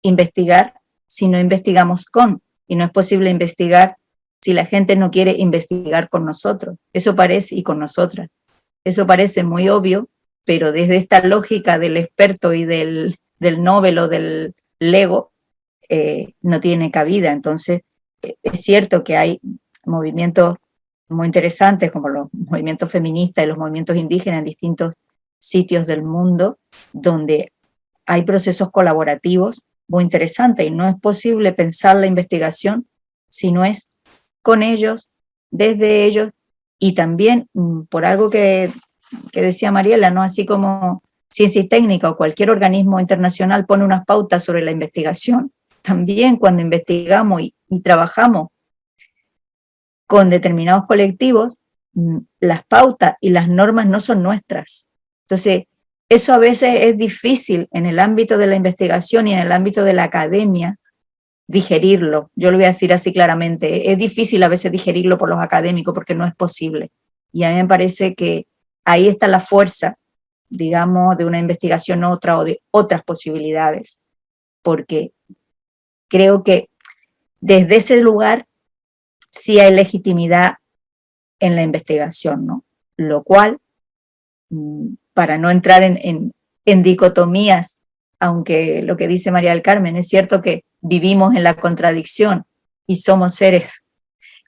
investigar si no investigamos con, y no es posible investigar si la gente no quiere investigar con nosotros. Eso parece, y con nosotras. Eso parece muy obvio, pero desde esta lógica del experto y del Nobel o del Lego, no tiene cabida. Entonces, es cierto que hay movimientos muy interesantes, como los movimientos feministas y los movimientos indígenas en distintos sitios del mundo, donde hay procesos colaborativos muy interesantes, y no es posible pensar la investigación si no es con ellos, desde ellos, y también por algo que decía Mariela, ¿no? Así como Ciencia y Técnica o cualquier organismo internacional pone unas pautas sobre la investigación, también cuando investigamos y trabajamos con determinados colectivos, las pautas y las normas no son nuestras. Entonces, eso a veces es difícil en el ámbito de la investigación y en el ámbito de la academia digerirlo. Yo lo voy a decir así claramente. Es difícil a veces digerirlo por los académicos porque no es posible. Y a mí me parece que ahí está la fuerza, digamos, de una investigación otra o de otras posibilidades. Porque creo que desde ese lugar sí hay legitimidad en la investigación, ¿no? Lo cual, para no entrar en dicotomías, aunque lo que dice María del Carmen, es cierto que vivimos en la contradicción y somos seres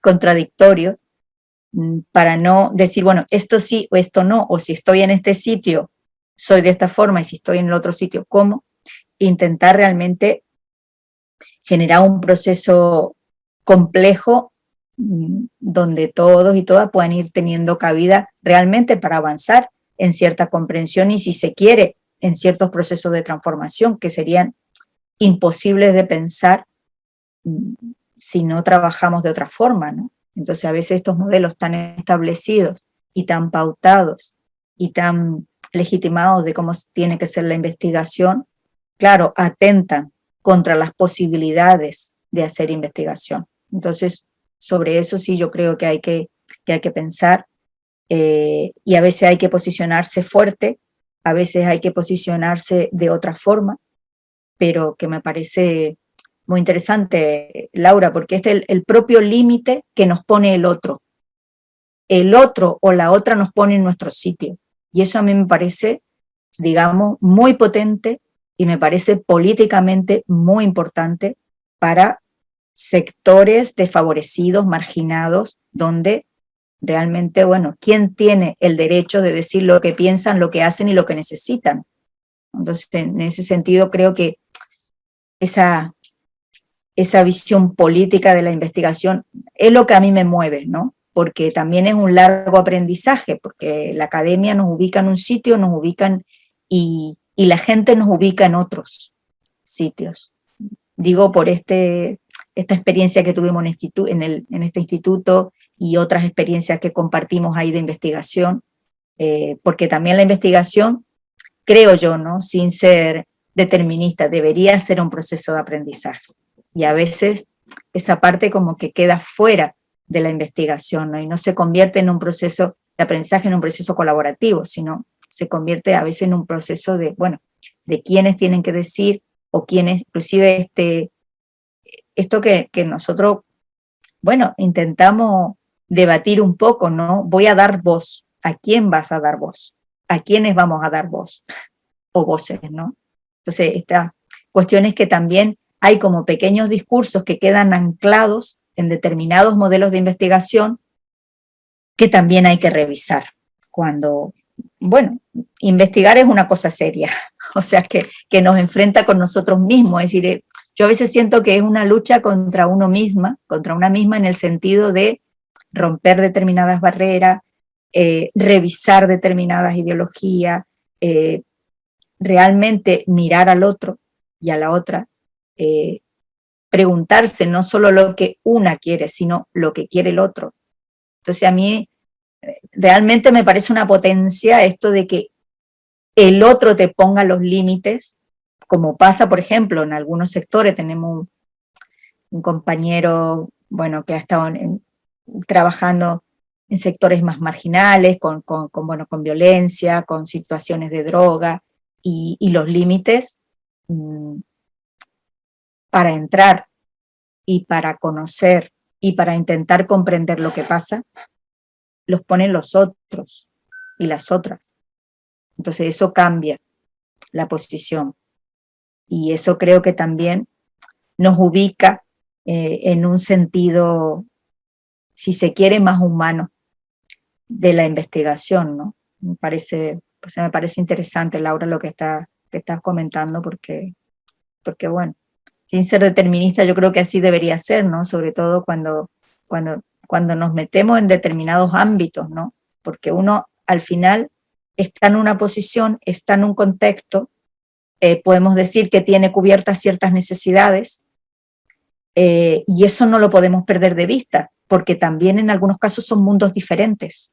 contradictorios, para no decir, bueno, esto sí o esto no, o si estoy en este sitio, soy de esta forma, y si estoy en el otro sitio, ¿cómo? Intentar realmente generar un proceso complejo donde todos y todas puedan ir teniendo cabida realmente para avanzar en cierta comprensión y, si se quiere, en ciertos procesos de transformación que serían imposibles de pensar si no trabajamos de otra forma, ¿no? Entonces, a veces estos modelos tan establecidos y tan pautados y tan legitimados de cómo tiene que ser la investigación, claro, atentan contra las posibilidades de hacer investigación. Entonces, sobre eso sí yo creo que hay que pensar, y a veces hay que posicionarse fuerte, a veces hay que posicionarse de otra forma, pero que me parece muy interesante, Laura, porque este es el propio límite que nos pone el otro. El otro o la otra nos pone en nuestro sitio. Y eso a mí me parece, digamos, muy potente y me parece políticamente muy importante para sectores desfavorecidos, marginados, donde realmente, bueno, ¿quién tiene el derecho de decir lo que piensan, lo que hacen y lo que necesitan? Entonces, en ese sentido, creo que esa visión política de la investigación es lo que a mí me mueve, ¿no? Porque también es un largo aprendizaje, porque la academia nos ubica en un sitio, nos ubican y la gente nos ubica en otros sitios. Digo, por esta experiencia que tuvimos en este instituto y otras experiencias que compartimos ahí de investigación, porque también la investigación, creo yo, ¿no? Sin ser determinista, debería ser un proceso de aprendizaje. Y a veces esa parte como que queda fuera de la investigación, ¿no? Y no se convierte en un proceso de aprendizaje, en un proceso colaborativo, sino se convierte a veces en un proceso de, bueno, de quiénes tienen que decir, o quiénes, inclusive esto que nosotros, bueno, intentamos debatir un poco, ¿no? Voy a dar voz. ¿A quién vas a dar voz? ¿A quiénes vamos a dar voz? O voces, ¿no? Entonces, estas cuestiones que también hay como pequeños discursos que quedan anclados en determinados modelos de investigación que también hay que revisar. Cuando, bueno, investigar es una cosa seria, o sea, que nos enfrenta con nosotros mismos. Es decir, yo a veces siento que es una lucha contra una misma en el sentido de romper determinadas barreras, revisar determinadas ideologías, realmente mirar al otro y a la otra, preguntarse no solo lo que una quiere, sino lo que quiere el otro. Entonces a mí realmente me parece una potencia esto de que el otro te ponga los límites, como pasa, por ejemplo, en algunos sectores. Tenemos un compañero, bueno, que ha estado trabajando en sectores más marginales, con violencia, con situaciones de droga, y los límites para entrar y para conocer y para intentar comprender lo que pasa, los ponen los otros. y las otras. Entonces eso cambia la posición. Y eso creo que también nos ubica en un sentido, si se quiere, más humano de la investigación, ¿no? Me parece interesante, Laura, lo que estás comentando, porque bueno, sin ser determinista, yo creo que así debería ser, ¿no? Sobre todo cuando nos metemos en determinados ámbitos, ¿no? Porque uno, al final, está en una posición, está en un contexto, podemos decir que tiene cubiertas ciertas necesidades, y eso no lo podemos perder de vista, porque también en algunos casos son mundos diferentes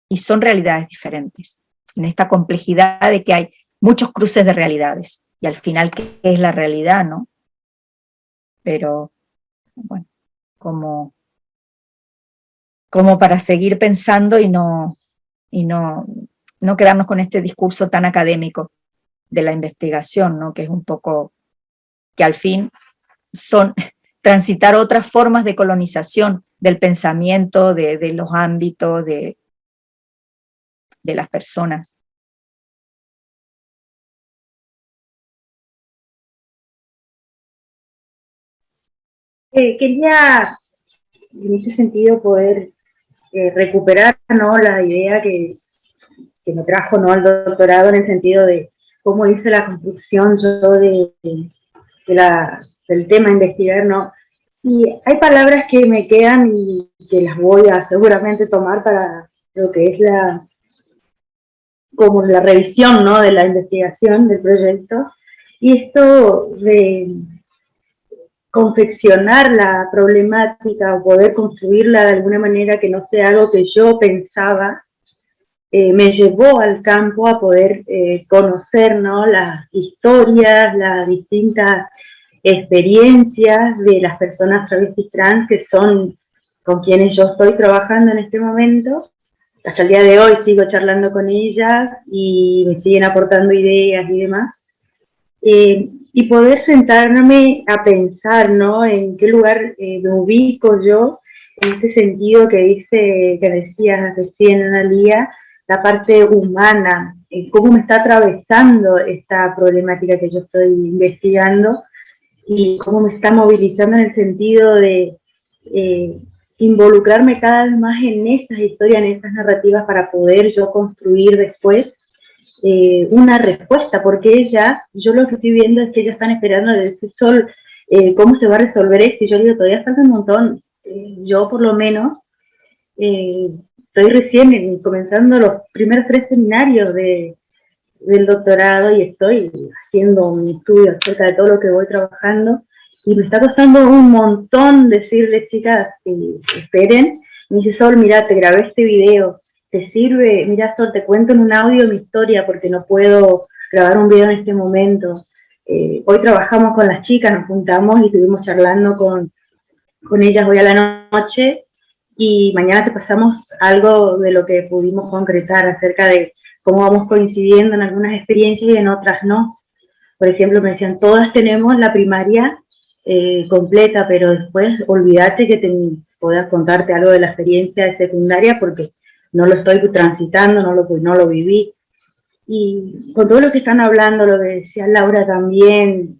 y son realidades diferentes, en esta complejidad de que hay muchos cruces de realidades, y al final, ¿qué es la realidad, no? Pero, bueno, como para seguir pensando y no quedarnos con este discurso tan académico de la investigación, ¿no? Que es un poco, que al fin son transitar otras formas de colonización del pensamiento, de los ámbitos, de las personas. Quería, en ese sentido, poder recuperar, ¿no?, la idea que me trajo, ¿no?, el doctorado, en el sentido de cómo hice la construcción yo del tema a investigar, ¿no? Y hay palabras que me quedan y que las voy a seguramente tomar para lo que es como la revisión, ¿no?, de la investigación del proyecto. Y esto de confeccionar la problemática o poder construirla de alguna manera que no sea algo que yo pensaba, me llevó al campo a poder conocer, ¿no?, las historias, las distintas experiencias de las personas travestis trans que son con quienes yo estoy trabajando en este momento. Hasta el día de hoy sigo charlando con ellas y me siguen aportando ideas y demás. Y poder sentarme a pensar, ¿no?, en qué lugar me ubico yo, en este sentido que decías recién, Analía, la parte humana, cómo me está atravesando esta problemática que yo estoy investigando y cómo me está movilizando en el sentido de involucrarme cada vez más en esas historias, en esas narrativas, para poder yo construir después una respuesta, porque yo lo que estoy viendo es que ellas están esperando de decir, Sol, ¿cómo se va a resolver esto? Y yo digo, todavía falta un montón. Yo por lo menos estoy recién comenzando los primeros 3 seminarios del doctorado y estoy haciendo un estudio acerca de todo lo que voy trabajando y me está costando un montón decirles, chicas, esperen. Me dice, Sol, mira, te grabé este video, ¿te sirve? Mira, Sol, te cuento en un audio mi historia porque no puedo grabar un video en este momento. Hoy trabajamos con las chicas, nos juntamos y estuvimos charlando con ellas hoy a la noche y mañana te pasamos algo de lo que pudimos concretar acerca de cómo vamos coincidiendo en algunas experiencias y en otras no. Por ejemplo, me decían, todas tenemos la primaria completa, pero después olvídate que puedas contarte algo de la experiencia de secundaria porque no lo estoy transitando, no lo viví. Y con todo lo que están hablando, lo que decía Laura también,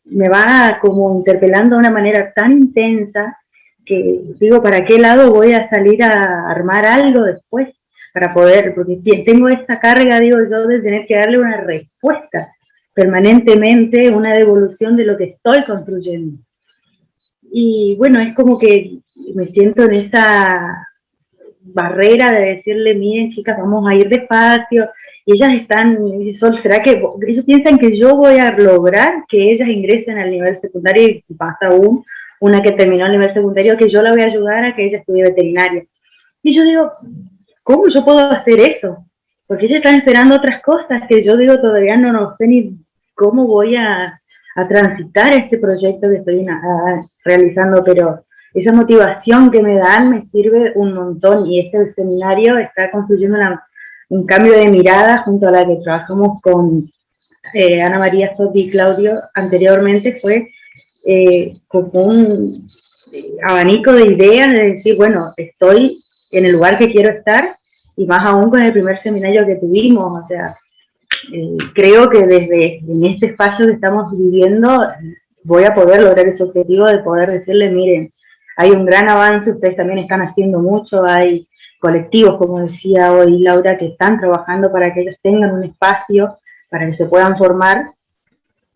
me va como interpelando de una manera tan intensa que digo, ¿para qué lado voy a salir a armar algo después? Para poder, porque tengo esa carga, digo yo, de tener que darle una respuesta permanentemente, una devolución de lo que estoy construyendo. Y bueno, es como que me siento en esa barrera de decirle, miren chicas, vamos a ir despacio, y ellas ¿será que ellos piensan que yo voy a lograr que ellas ingresen al nivel secundario? Y pasa aún una que terminó el nivel secundario, que yo la voy a ayudar a que ella estudie veterinaria. Y yo digo, ¿cómo yo puedo hacer eso? Porque ellos están esperando otras cosas que yo digo, todavía no sé ni cómo voy a transitar este proyecto que estoy realizando, pero esa motivación que me dan me sirve un montón, y este seminario está construyendo un cambio de mirada junto a la que trabajamos con Ana María Sotti y Claudio anteriormente. Fue como un abanico de ideas de decir, bueno, estoy en el lugar que quiero estar y más aún con el primer seminario que tuvimos. O sea, creo que desde en este espacio que estamos viviendo voy a poder lograr ese objetivo de poder decirle, miren, hay un gran avance, ustedes también están haciendo mucho, hay colectivos, como decía hoy Laura, que están trabajando para que ellos tengan un espacio, para que se puedan formar,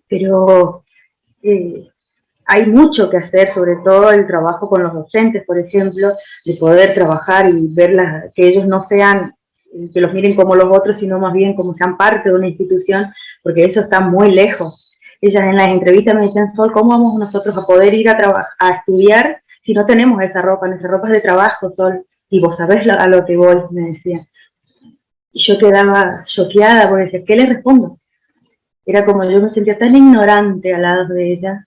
pero hay mucho que hacer, sobre todo el trabajo con los docentes, por ejemplo, de poder trabajar y ver que ellos no sean, que los miren como los otros, sino más bien como sean parte de una institución, porque eso está muy lejos. Ellas en las entrevistas me decían, Sol, ¿cómo vamos nosotros a poder ir a estudiar si no tenemos esa ropa? Nuestra ropa es de trabajo, Sol, y vos sabés a lo que voy, me decían. Y yo quedaba choqueada, porque decía, ¿qué le respondo? Era como yo me sentía tan ignorante al lado de ella,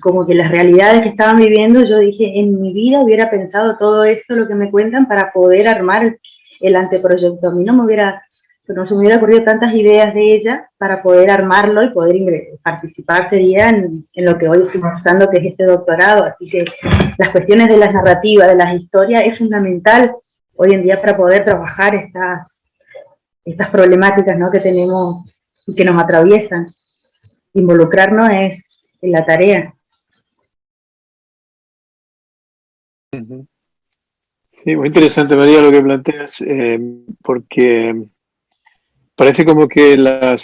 como que las realidades que estaban viviendo, yo dije, en mi vida hubiera pensado todo eso, lo que me cuentan, para poder armar el anteproyecto. A mí no se me hubiera ocurrido tantas ideas de ella para poder armarlo y poder participar sería en lo que hoy estoy cursando, que es este doctorado. Así que las cuestiones de las narrativas, de las historias, es fundamental hoy en día para poder trabajar estas problemáticas, ¿no?, que tenemos y que nos atraviesan. Involucrarnos es en la tarea. Sí, muy interesante, María, lo que planteas, porque parece como que la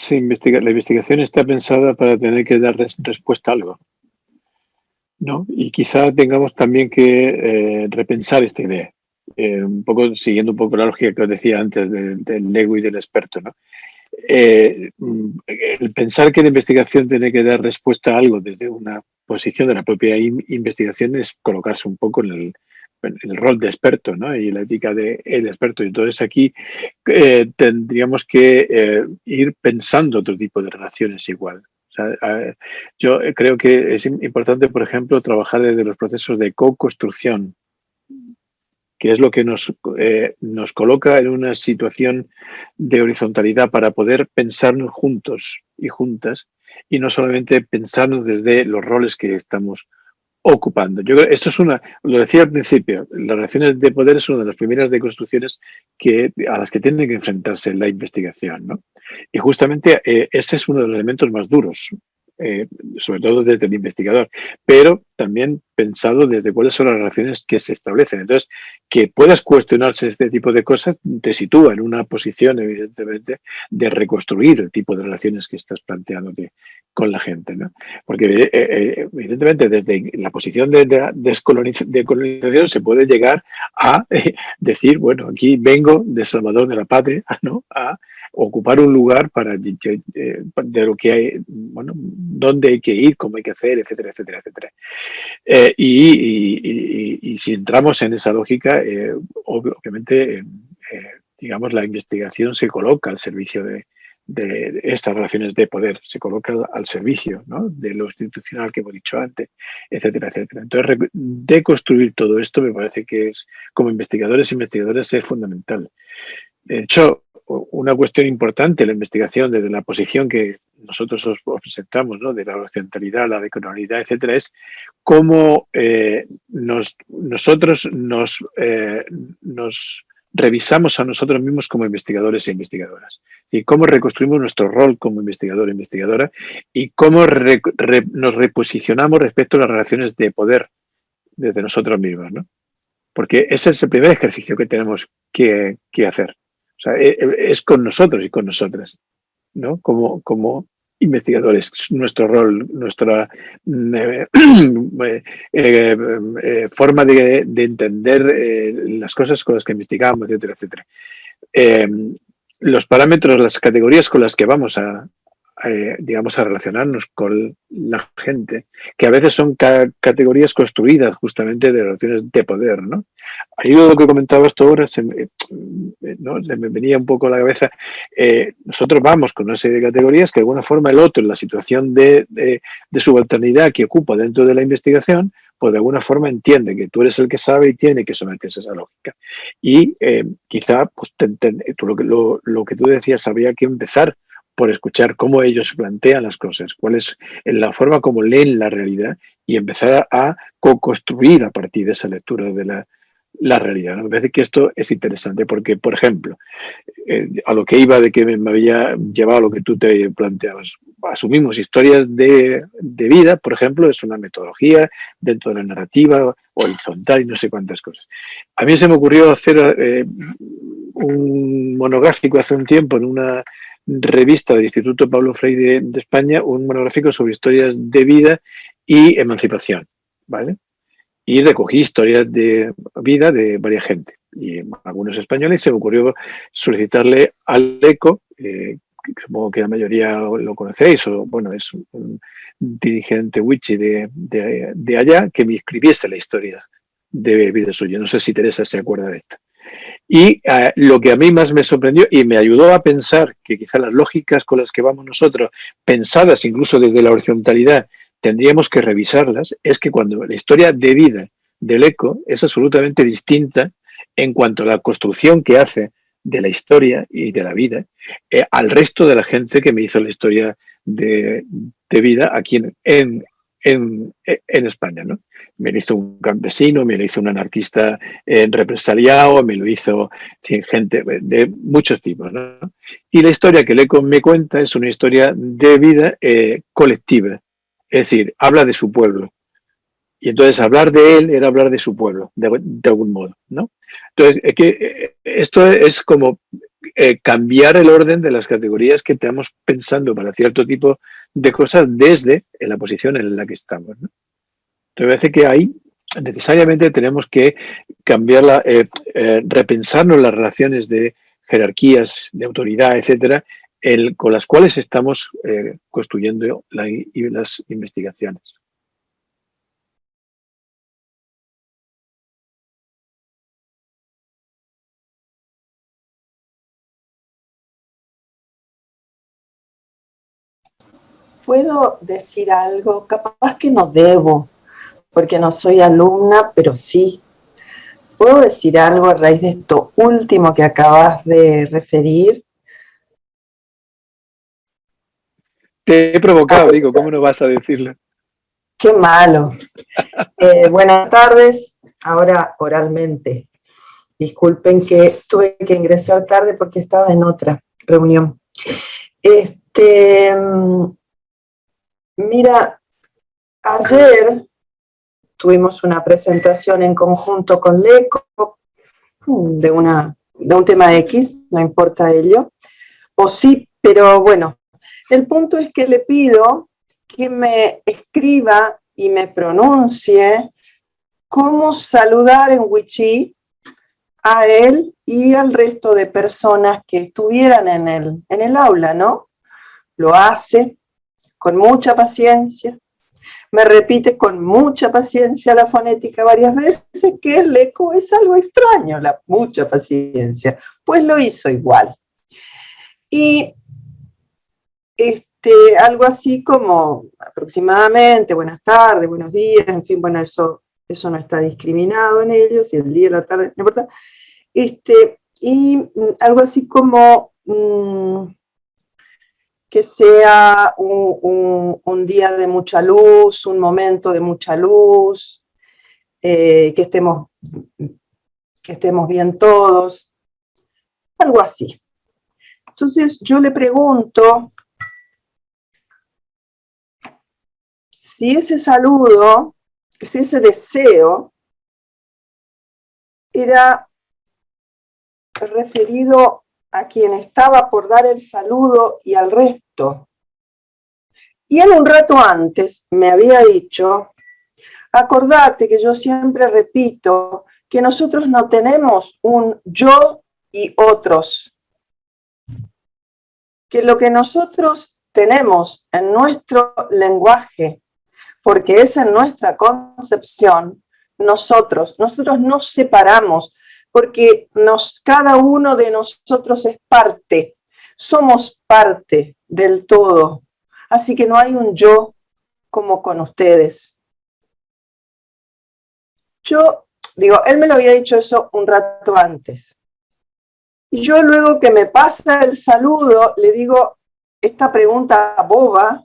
investigación está pensada para tener que dar respuesta a algo, ¿no? Y quizá tengamos también que repensar esta idea, un poco siguiendo un poco la lógica que os decía antes del ego y del experto, ¿no? El pensar que la investigación tiene que dar respuesta a algo desde una posición de la propia investigación es colocarse un poco en el rol de experto, ¿no? Y la ética del experto. Y entonces aquí tendríamos que ir pensando otro tipo de relaciones igual. O sea, yo creo que es importante, por ejemplo, trabajar desde los procesos de co-construcción, que es lo que nos coloca en una situación de horizontalidad para poder pensarnos juntos y juntas, y no solamente pensarnos desde los roles que estamos ocupando. Yo creo que esto es lo decía al principio, las relaciones de poder es una de las primeras deconstrucciones a las que tiene que enfrentarse la investigación, ¿no? Y justamente ese es uno de los elementos más duros, sobre todo desde el investigador, pero también pensado desde cuáles son las relaciones que se establecen. Entonces, que puedas cuestionarse este tipo de cosas te sitúa en una posición, evidentemente, de reconstruir el tipo de relaciones que estás planteándote con la gente, ¿no? Porque, evidentemente, desde la posición de colonización se puede llegar a decir, bueno, aquí vengo de Salvador de la Patria, ¿no?, a ocupar un lugar de lo que hay, bueno, dónde hay que ir, cómo hay que hacer, etcétera, etcétera, etcétera. Y si entramos en esa lógica, obviamente, digamos, la investigación se coloca al servicio de estas relaciones de poder, se coloca al servicio, ¿no?, de lo institucional que hemos dicho antes, etcétera, etcétera. Entonces, deconstruir todo esto me parece que es, como investigadores e investigadoras, es fundamental. De hecho, una cuestión importante en la investigación desde la posición que nosotros os presentamos, ¿no?, de la occidentalidad, la decolonialidad, etcétera, es cómo nosotros nos revisamos a nosotros mismos como investigadores e investigadoras. Y cómo reconstruimos nuestro rol como investigador e investigadora y cómo nos reposicionamos respecto a las relaciones de poder desde nosotros mismos, ¿no? Porque ese es el primer ejercicio que tenemos que hacer. O sea, es con nosotros y con nosotras, ¿no? Como investigadores, nuestro rol, nuestra forma de entender las cosas con las que investigamos, etcétera, etcétera. Los parámetros, las categorías con las que vamos digamos, a relacionarnos con la gente, que a veces son categorías construidas justamente de relaciones de poder, ¿no? Ahí lo que comentabas tú ahora, se me venía un poco a la cabeza. Nosotros vamos con una serie de categorías que de alguna forma el otro, en la situación de subalternidad que ocupa dentro de la investigación, pues de alguna forma entiende que tú eres el que sabe y tiene que someterse a esa lógica. Y quizá, pues, lo que tú decías, habría que empezar por escuchar cómo ellos plantean las cosas, cuál es la forma como leen la realidad y empezar a co-construir a partir de esa lectura la realidad, ¿no? Me parece que esto es interesante porque, por ejemplo, a lo que iba de que me había llevado a lo que tú te planteabas, asumimos historias de vida, por ejemplo, es una metodología dentro de la narrativa horizontal y no sé cuántas cosas. A mí se me ocurrió hacer un monográfico hace un tiempo en una revista del Instituto Pablo Freire de España, un monográfico sobre historias de vida y emancipación, ¿vale? Y recogí historias de vida de varias gente, y algunos españoles. Se me ocurrió solicitarle al ECO, que supongo que la mayoría lo conocéis, o bueno, es un dirigente wichi de allá, que me escribiese la historia de vida suya. No sé si Teresa se acuerda de esto. Y lo que a mí más me sorprendió y me ayudó a pensar que quizá las lógicas con las que vamos nosotros, pensadas incluso desde la horizontalidad, tendríamos que revisarlas, es que cuando la historia de vida del ECO es absolutamente distinta en cuanto a la construcción que hace de la historia y de la vida al resto de la gente que me hizo la historia de vida aquí en España, ¿no? Me lo hizo un campesino, me lo hizo un anarquista represaliado, me lo hizo gente de muchos tipos, ¿no? Y la historia que el ECO me cuenta es una historia de vida colectiva, es decir, habla de su pueblo. Y entonces hablar de él era hablar de su pueblo, de algún modo, ¿no? Entonces, esto es como cambiar el orden de las categorías que estamos pensando para cierto tipo de cosas desde la posición en la que estamos, ¿no? Entonces, me parece que ahí necesariamente tenemos que cambiar repensarnos las relaciones de jerarquías, de autoridad, etcétera, con las cuales estamos construyendo las investigaciones. ¿Puedo decir algo? Capaz que no debo, porque no soy alumna, pero sí. ¿Puedo decir algo a raíz de esto último que acabas de referir? Te he provocado, digo, ¿cómo no vas a decirlo? ¡Qué malo! Buenas tardes, ahora oralmente. Disculpen que tuve que ingresar tarde porque estaba en otra reunión. Mira, ayer tuvimos una presentación en conjunto con LECO de un tema X, no importa ello, o sí, pero bueno, el punto es que le pido que me escriba y me pronuncie cómo saludar en wichí a él y al resto de personas que estuvieran en el aula, ¿no? Lo hace con mucha paciencia, me repite con mucha paciencia la fonética varias veces, que el ECO es algo extraño, mucha paciencia, pues lo hizo igual. Y algo así como aproximadamente, buenas tardes, buenos días, en fin, bueno, eso no está discriminado en ellos, si el día, la tarde, no importa. Y algo así como que sea un día de mucha luz, un momento de mucha luz, que estemos bien todos, algo así. Entonces yo le pregunto si ese saludo, si ese deseo era referido a quien estaba por dar el saludo y al resto. Y él un rato antes me había dicho, acordate que yo siempre repito que nosotros no tenemos un yo y otros, que lo que nosotros tenemos en nuestro lenguaje, porque es en nuestra concepción, nosotros nos separamos, porque cada uno de nosotros es parte, somos parte del todo, así que no hay un yo como con ustedes. Yo digo, él me lo había dicho eso un rato antes, y yo luego que me pasa el saludo, le digo esta pregunta boba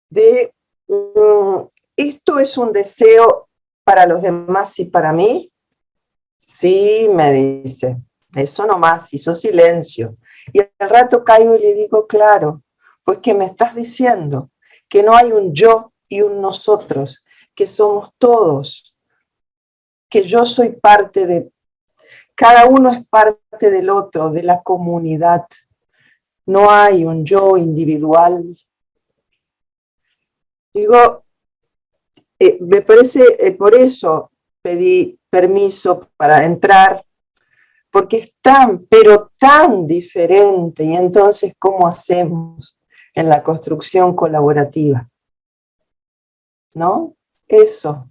de, ¿esto es un deseo para los demás y para mí? Sí, me dice, eso nomás, hizo silencio. Y al rato caigo y le digo, claro, pues que me estás diciendo que no hay un yo y un nosotros, que somos todos, que yo soy parte de, cada uno es parte del otro, de la comunidad. No hay un yo individual. Digo, me parece, por eso pedí permiso para entrar, porque es tan, pero tan diferente. Y entonces, ¿cómo hacemos en la construcción colaborativa? ¿No? Eso.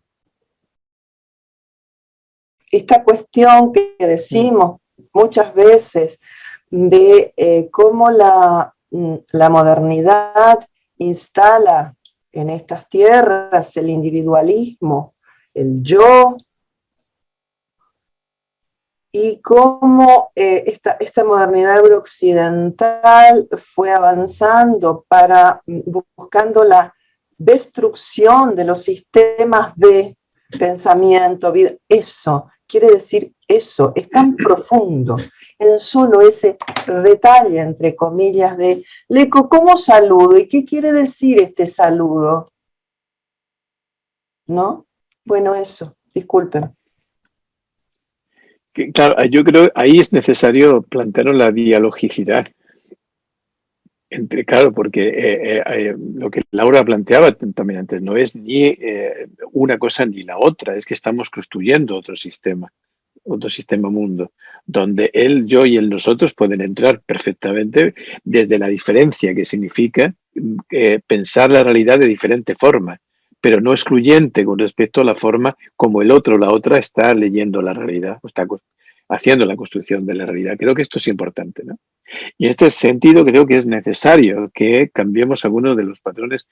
Esta cuestión que decimos muchas veces de cómo la modernidad instala en estas tierras el individualismo, el yo, y cómo esta modernidad eurooccidental fue avanzando buscando la destrucción de los sistemas de pensamiento, vida. Eso, quiere decir eso, es tan profundo, en solo ese detalle, entre comillas, de Leco, ¿cómo saludo? ¿Y qué quiere decir este saludo? ¿No? Bueno, eso, disculpen. Claro, yo creo que ahí es necesario plantear la dialogicidad. Claro, porque lo que Laura planteaba también antes no es ni una cosa ni la otra, es que estamos construyendo otro sistema mundo, donde el yo y el nosotros pueden entrar perfectamente desde la diferencia que significa pensar la realidad de diferente forma, pero no excluyente con respecto a la forma como el otro o la otra está leyendo la realidad o está haciendo la construcción de la realidad. Creo que esto es importante, ¿no? Y en este sentido creo que es necesario que cambiemos algunos de los patrones.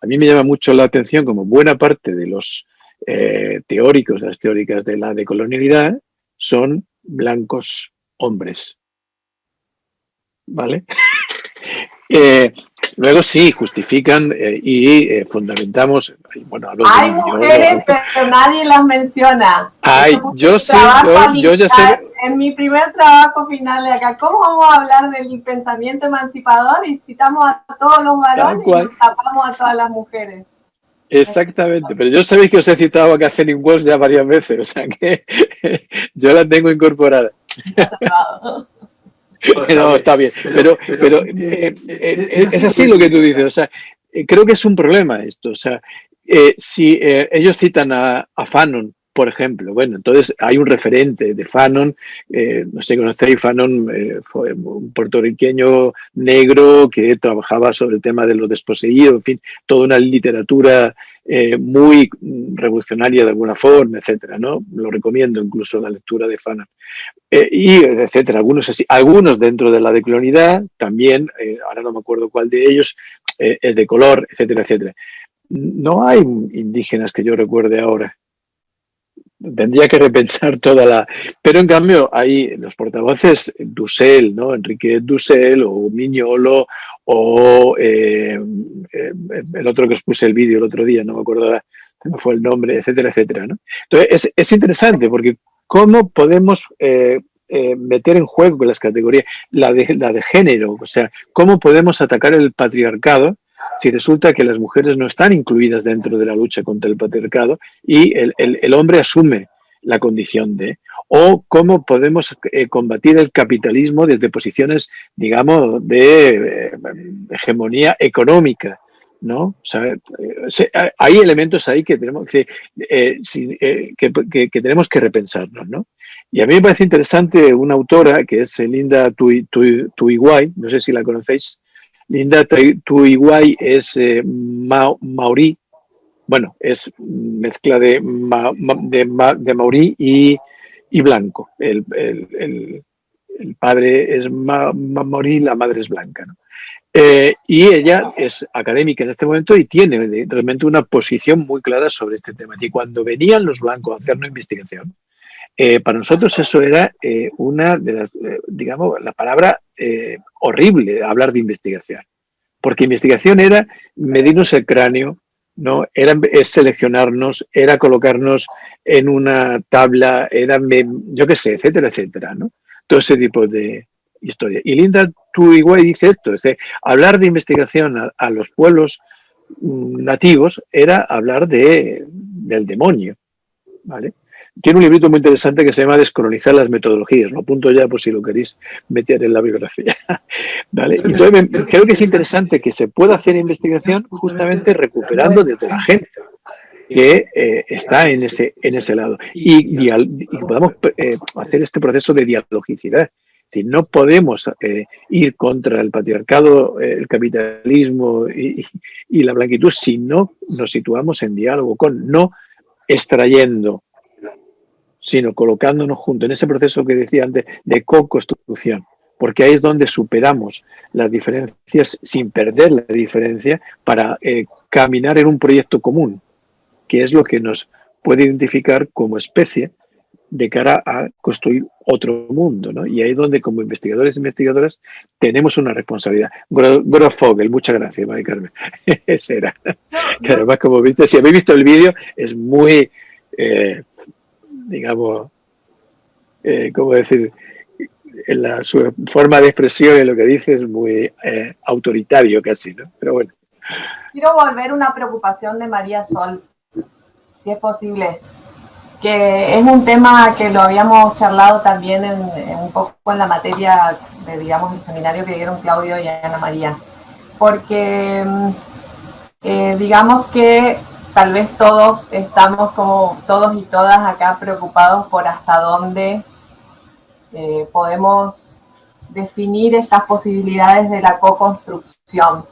A mí me llama mucho la atención como buena parte de los teóricos, las teóricas de la decolonialidad, son blancos hombres. ¿Vale? Luego sí, justifican y fundamentamos. Bueno, hay mujeres, pero nadie las menciona. Yo sé, yo ya sé. En mi primer trabajo final de acá, ¿cómo vamos a hablar del pensamiento emancipador y citamos a todos los varones y nos tapamos a todas las mujeres? Exactamente, pero yo sabéis que os he citado a Catherine Walsh ya varias veces, o sea que yo la tengo incorporada. No, está bien, pero es así lo que tú dices, o sea, creo que es un problema esto, o sea, si ellos citan a Fanon, por ejemplo, bueno, entonces hay un referente de Fanon, no sé si conocéis, Fanon fue un puertorriqueño negro que trabajaba sobre el tema de los desposeídos, en fin, toda una literatura muy revolucionaria de alguna forma, etcétera, ¿no? Lo recomiendo incluso la lectura de Fanon. Y etcétera, algunos dentro de la decolonialidad, también, ahora no me acuerdo cuál de ellos, es de color, etcétera, etcétera. No hay indígenas que yo recuerde ahora. Tendría que repensar toda la... Pero en cambio hay los portavoces Dussel, ¿no? Enrique Dussel o Miñolo o el otro que os puse el vídeo el otro día, no me acuerdo ahora, no fue el nombre, etcétera, etcétera, ¿no? Entonces es interesante porque cómo podemos meter en juego las categorías, la de género, o sea, cómo podemos atacar el patriarcado si resulta que las mujeres no están incluidas dentro de la lucha contra el patriarcado y el hombre asume la condición de, o cómo podemos combatir el capitalismo desde posiciones, digamos, de hegemonía económica, ¿no? O sea, hay elementos ahí que tenemos que tenemos que repensarnos, ¿no? Y a mí me parece interesante una autora que es Linda Tuhiwai, no sé si la conocéis. Linda Tuhiwai es maorí, bueno, es mezcla de maorí y blanco. El padre es maorí, la madre es blanca, ¿no? Y ella es académica en este momento y tiene realmente una posición muy clara sobre este tema. Y cuando venían los blancos a hacer una investigación, para nosotros eso era una de las, digamos, la palabra horrible, hablar de investigación. Porque investigación era medirnos el cráneo, ¿no? Es seleccionarnos, era colocarnos en una tabla, era, yo qué sé, etcétera, etcétera, ¿no? Todo ese tipo de historia. Y Linda Tuigway dice esto, es decir, hablar de investigación a los pueblos nativos era hablar del demonio, ¿vale? Tiene un librito muy interesante que se llama Descolonizar las metodologías, lo apunto ya por si lo queréis meter en la biografía, ¿vale? Y entonces creo que es interesante que se pueda hacer investigación justamente recuperando desde la gente que está en ese lado y podamos hacer este proceso de dialogicidad. Si no podemos ir contra el patriarcado, el capitalismo y la blanquitud si no nos situamos en diálogo no extrayendo, sino colocándonos juntos en ese proceso que decía antes de co-construcción, porque ahí es donde superamos las diferencias sin perder la diferencia para caminar en un proyecto común, que es lo que nos puede identificar como especie de cara a construir otro mundo, ¿no? Y ahí es donde como investigadores e investigadoras tenemos una responsabilidad. Grofogel, muchas gracias, María Carmen. Ese era. Que además, como viste, si habéis visto el vídeo, es muy, digamos, ¿cómo decir? Su forma de expresión en lo que dice es muy autoritario casi, ¿no? Pero bueno. Quiero volver a una preocupación de María Sol, si es posible, que es un tema que lo habíamos charlado también un poco en la materia de, digamos, el seminario que dieron Claudio y Ana María, porque digamos que tal vez todos estamos como todos y todas acá preocupados por hasta dónde podemos definir estas posibilidades de la co-construcción.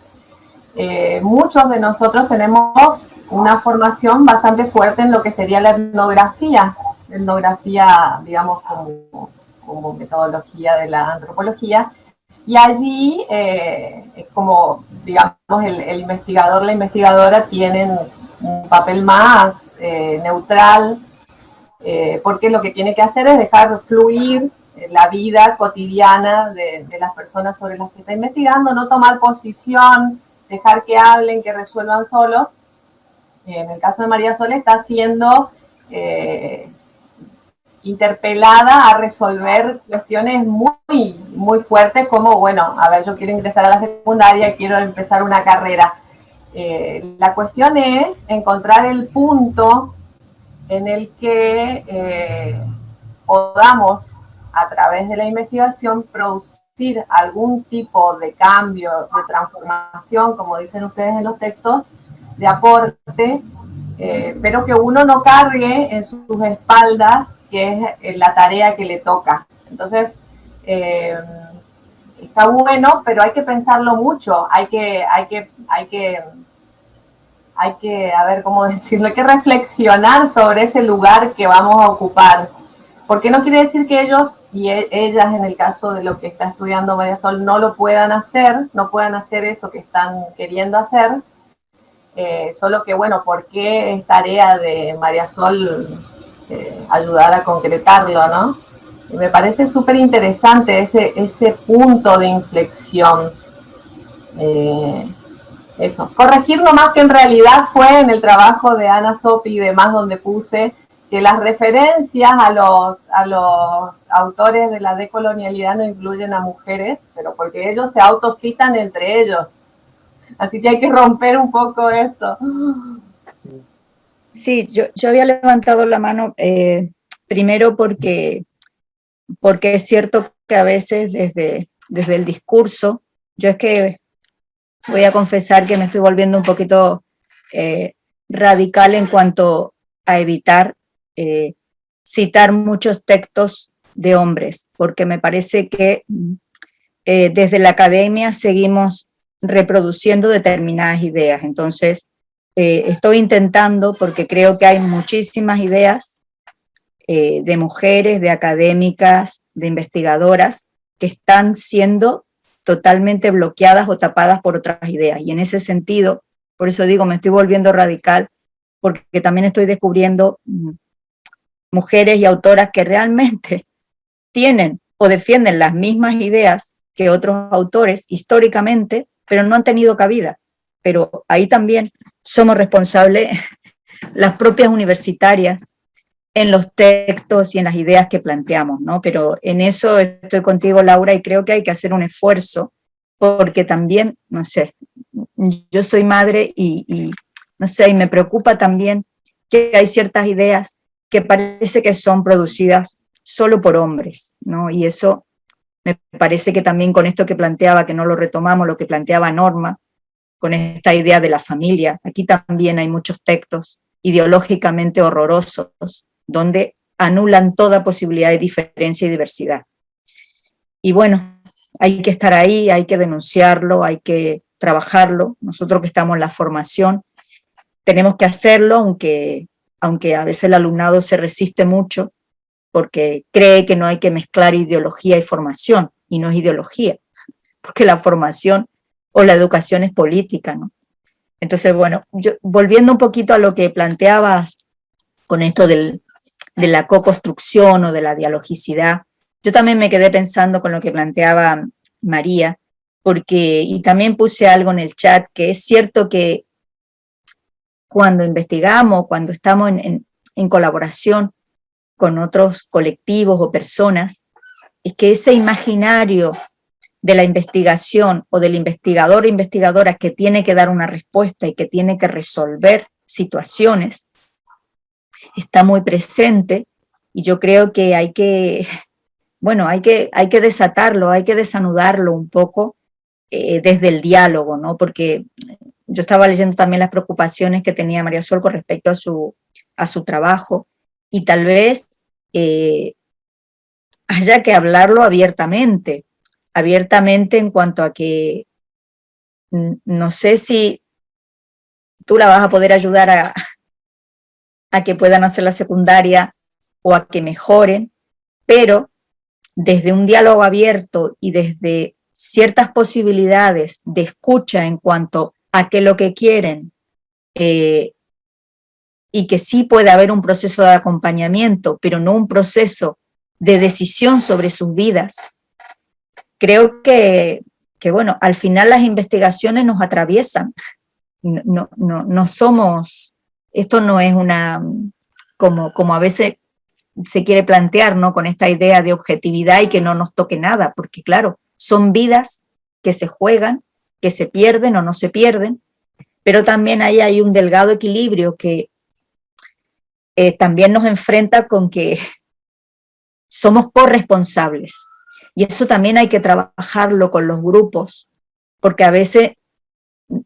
Muchos de nosotros tenemos una formación bastante fuerte en lo que sería la etnografía, digamos, como metodología de la antropología, y allí, como, digamos, el investigador, la investigadora tienen un papel más neutral, porque lo que tiene que hacer es dejar fluir la vida cotidiana de las personas sobre las que está investigando, no tomar posición, dejar que hablen, que resuelvan solos. En el caso de María Sol está siendo interpelada a resolver cuestiones muy, muy fuertes como, bueno, a ver, yo quiero ingresar a la secundaria, quiero empezar una carrera. La cuestión es encontrar el punto en el que podamos, a través de la investigación, producir algún tipo de cambio, de transformación, como dicen ustedes en los textos, de aporte, pero que uno no cargue en sus espaldas, que es la tarea que le toca. Entonces, está bueno, pero hay que pensarlo mucho, hay que, a ver cómo decirlo, hay que reflexionar sobre ese lugar que vamos a ocupar. Porque no quiere decir que ellos y ellas, en el caso de lo que está estudiando María Sol, no lo puedan hacer, no puedan hacer eso que están queriendo hacer, solo que, bueno, ¿por qué es tarea de María Sol ayudar a concretarlo, no? Y me parece súper interesante ese punto de inflexión. Eso, corregir nomás que en realidad fue en el trabajo de Ana Sopi y demás donde puse que las referencias a los autores de la decolonialidad no incluyen a mujeres, pero porque ellos se autocitan entre ellos. Así que hay que romper un poco eso. Sí, yo había levantado la mano primero porque es cierto que a veces desde el discurso, yo es que voy a confesar que me estoy volviendo un poquito radical en cuanto a evitar citar muchos textos de hombres, porque me parece que desde la academia seguimos reproduciendo determinadas ideas. Entonces, estoy intentando, porque creo que hay muchísimas ideas de mujeres, de académicas, de investigadoras, que están siendo totalmente bloqueadas o tapadas por otras ideas. Y en ese sentido, por eso digo, me estoy volviendo radical, porque también estoy descubriendo mujeres y autoras que realmente tienen o defienden las mismas ideas que otros autores históricamente, pero no han tenido cabida. Pero ahí también somos responsables las propias universitarias en los textos y en las ideas que planteamos, ¿no? Pero en eso estoy contigo, Laura, y creo que hay que hacer un esfuerzo, porque también, no sé, yo soy madre y no sé, y me preocupa también que hay ciertas ideas que parece que son producidas solo por hombres, ¿no? Y eso me parece que también con esto que planteaba, que no lo retomamos, lo que planteaba Norma, con esta idea de la familia, aquí también hay muchos textos ideológicamente horrorosos, donde anulan toda posibilidad de diferencia y diversidad. Y bueno, hay que estar ahí, hay que denunciarlo, hay que trabajarlo. Nosotros que estamos en la formación tenemos que hacerlo, aunque a veces el alumnado se resiste mucho porque cree que no hay que mezclar ideología y formación, y no es ideología, porque la formación o la educación es política, ¿no? Entonces, bueno, volviendo un poquito a lo que planteabas con esto de la co-construcción o de la dialogicidad, yo también me quedé pensando con lo que planteaba María, y también puse algo en el chat, que es cierto que cuando investigamos, cuando estamos en colaboración con otros colectivos o personas, es que ese imaginario de la investigación o del investigador o investigadora que tiene que dar una respuesta y que tiene que resolver situaciones está muy presente, y yo creo que hay que desatarlo, hay que desanudarlo un poco desde el diálogo, ¿no? Porque yo estaba leyendo también las preocupaciones que tenía María Sol con respecto a su trabajo, y tal vez haya que hablarlo abiertamente en cuanto a que no sé si tú la vas a poder ayudar a que puedan hacer la secundaria o a que mejoren, pero desde un diálogo abierto y desde ciertas posibilidades de escucha en cuanto a qué es lo que quieren, y que sí puede haber un proceso de acompañamiento, pero no un proceso de decisión sobre sus vidas. Creo que bueno, al final las investigaciones nos atraviesan. No somos, esto no es como a veces se quiere plantear, ¿no? Con esta idea de objetividad y que no nos toque nada, porque claro, son vidas que se juegan, que se pierden o no se pierden, pero también ahí hay un delgado equilibrio que también nos enfrenta con que somos corresponsables. Y eso también hay que trabajarlo con los grupos, porque a veces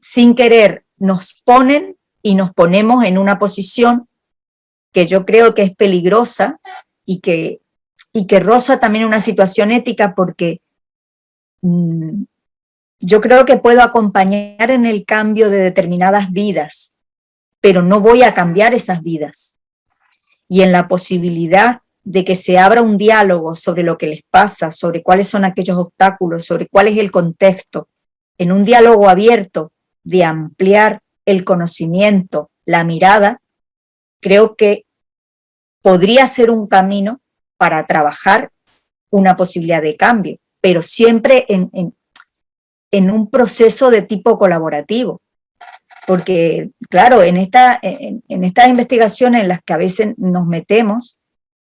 sin querer nos ponen y nos ponemos en una posición que yo creo que es peligrosa y que roza también una situación ética, porque yo creo que puedo acompañar en el cambio de determinadas vidas, pero no voy a cambiar esas vidas. Y en la posibilidad de que se abra un diálogo sobre lo que les pasa, sobre cuáles son aquellos obstáculos, sobre cuál es el contexto, en un diálogo abierto de ampliar el conocimiento, la mirada, creo que podría ser un camino para trabajar una posibilidad de cambio, pero siempre en un proceso de tipo colaborativo. Porque, claro, en estas investigaciones en las que a veces nos metemos,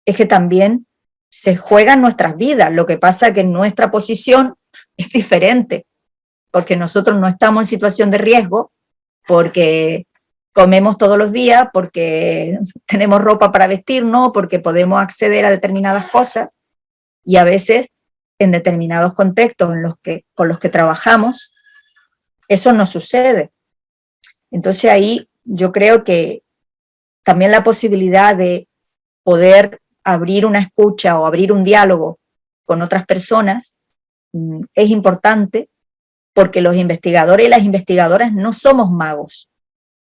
es que también se juegan nuestras vidas. Lo que pasa es que nuestra posición es diferente, porque nosotros no estamos en situación de riesgo, porque comemos todos los días, porque tenemos ropa para vestirnos, porque podemos acceder a determinadas cosas, y a veces en determinados contextos con los que trabajamos, eso no sucede. Entonces ahí yo creo que también la posibilidad de poder abrir una escucha o abrir un diálogo con otras personas es importante, porque los investigadores y las investigadoras no somos magos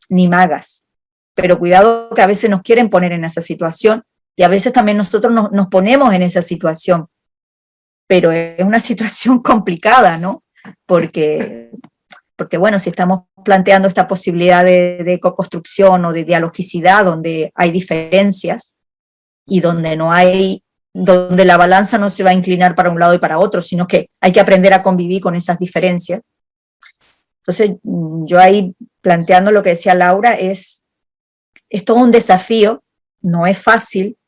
ni magas, pero cuidado que a veces nos quieren poner en esa situación, y a veces también nosotros nos ponemos en esa situación, pero es una situación complicada, ¿no? Porque bueno, si estamos planteando esta posibilidad de co-construcción o de dialogicidad, donde hay diferencias y donde la balanza no se va a inclinar para un lado y para otro, sino que hay que aprender a convivir con esas diferencias. Entonces, yo ahí planteando lo que decía Laura, es todo un desafío, no es fácil,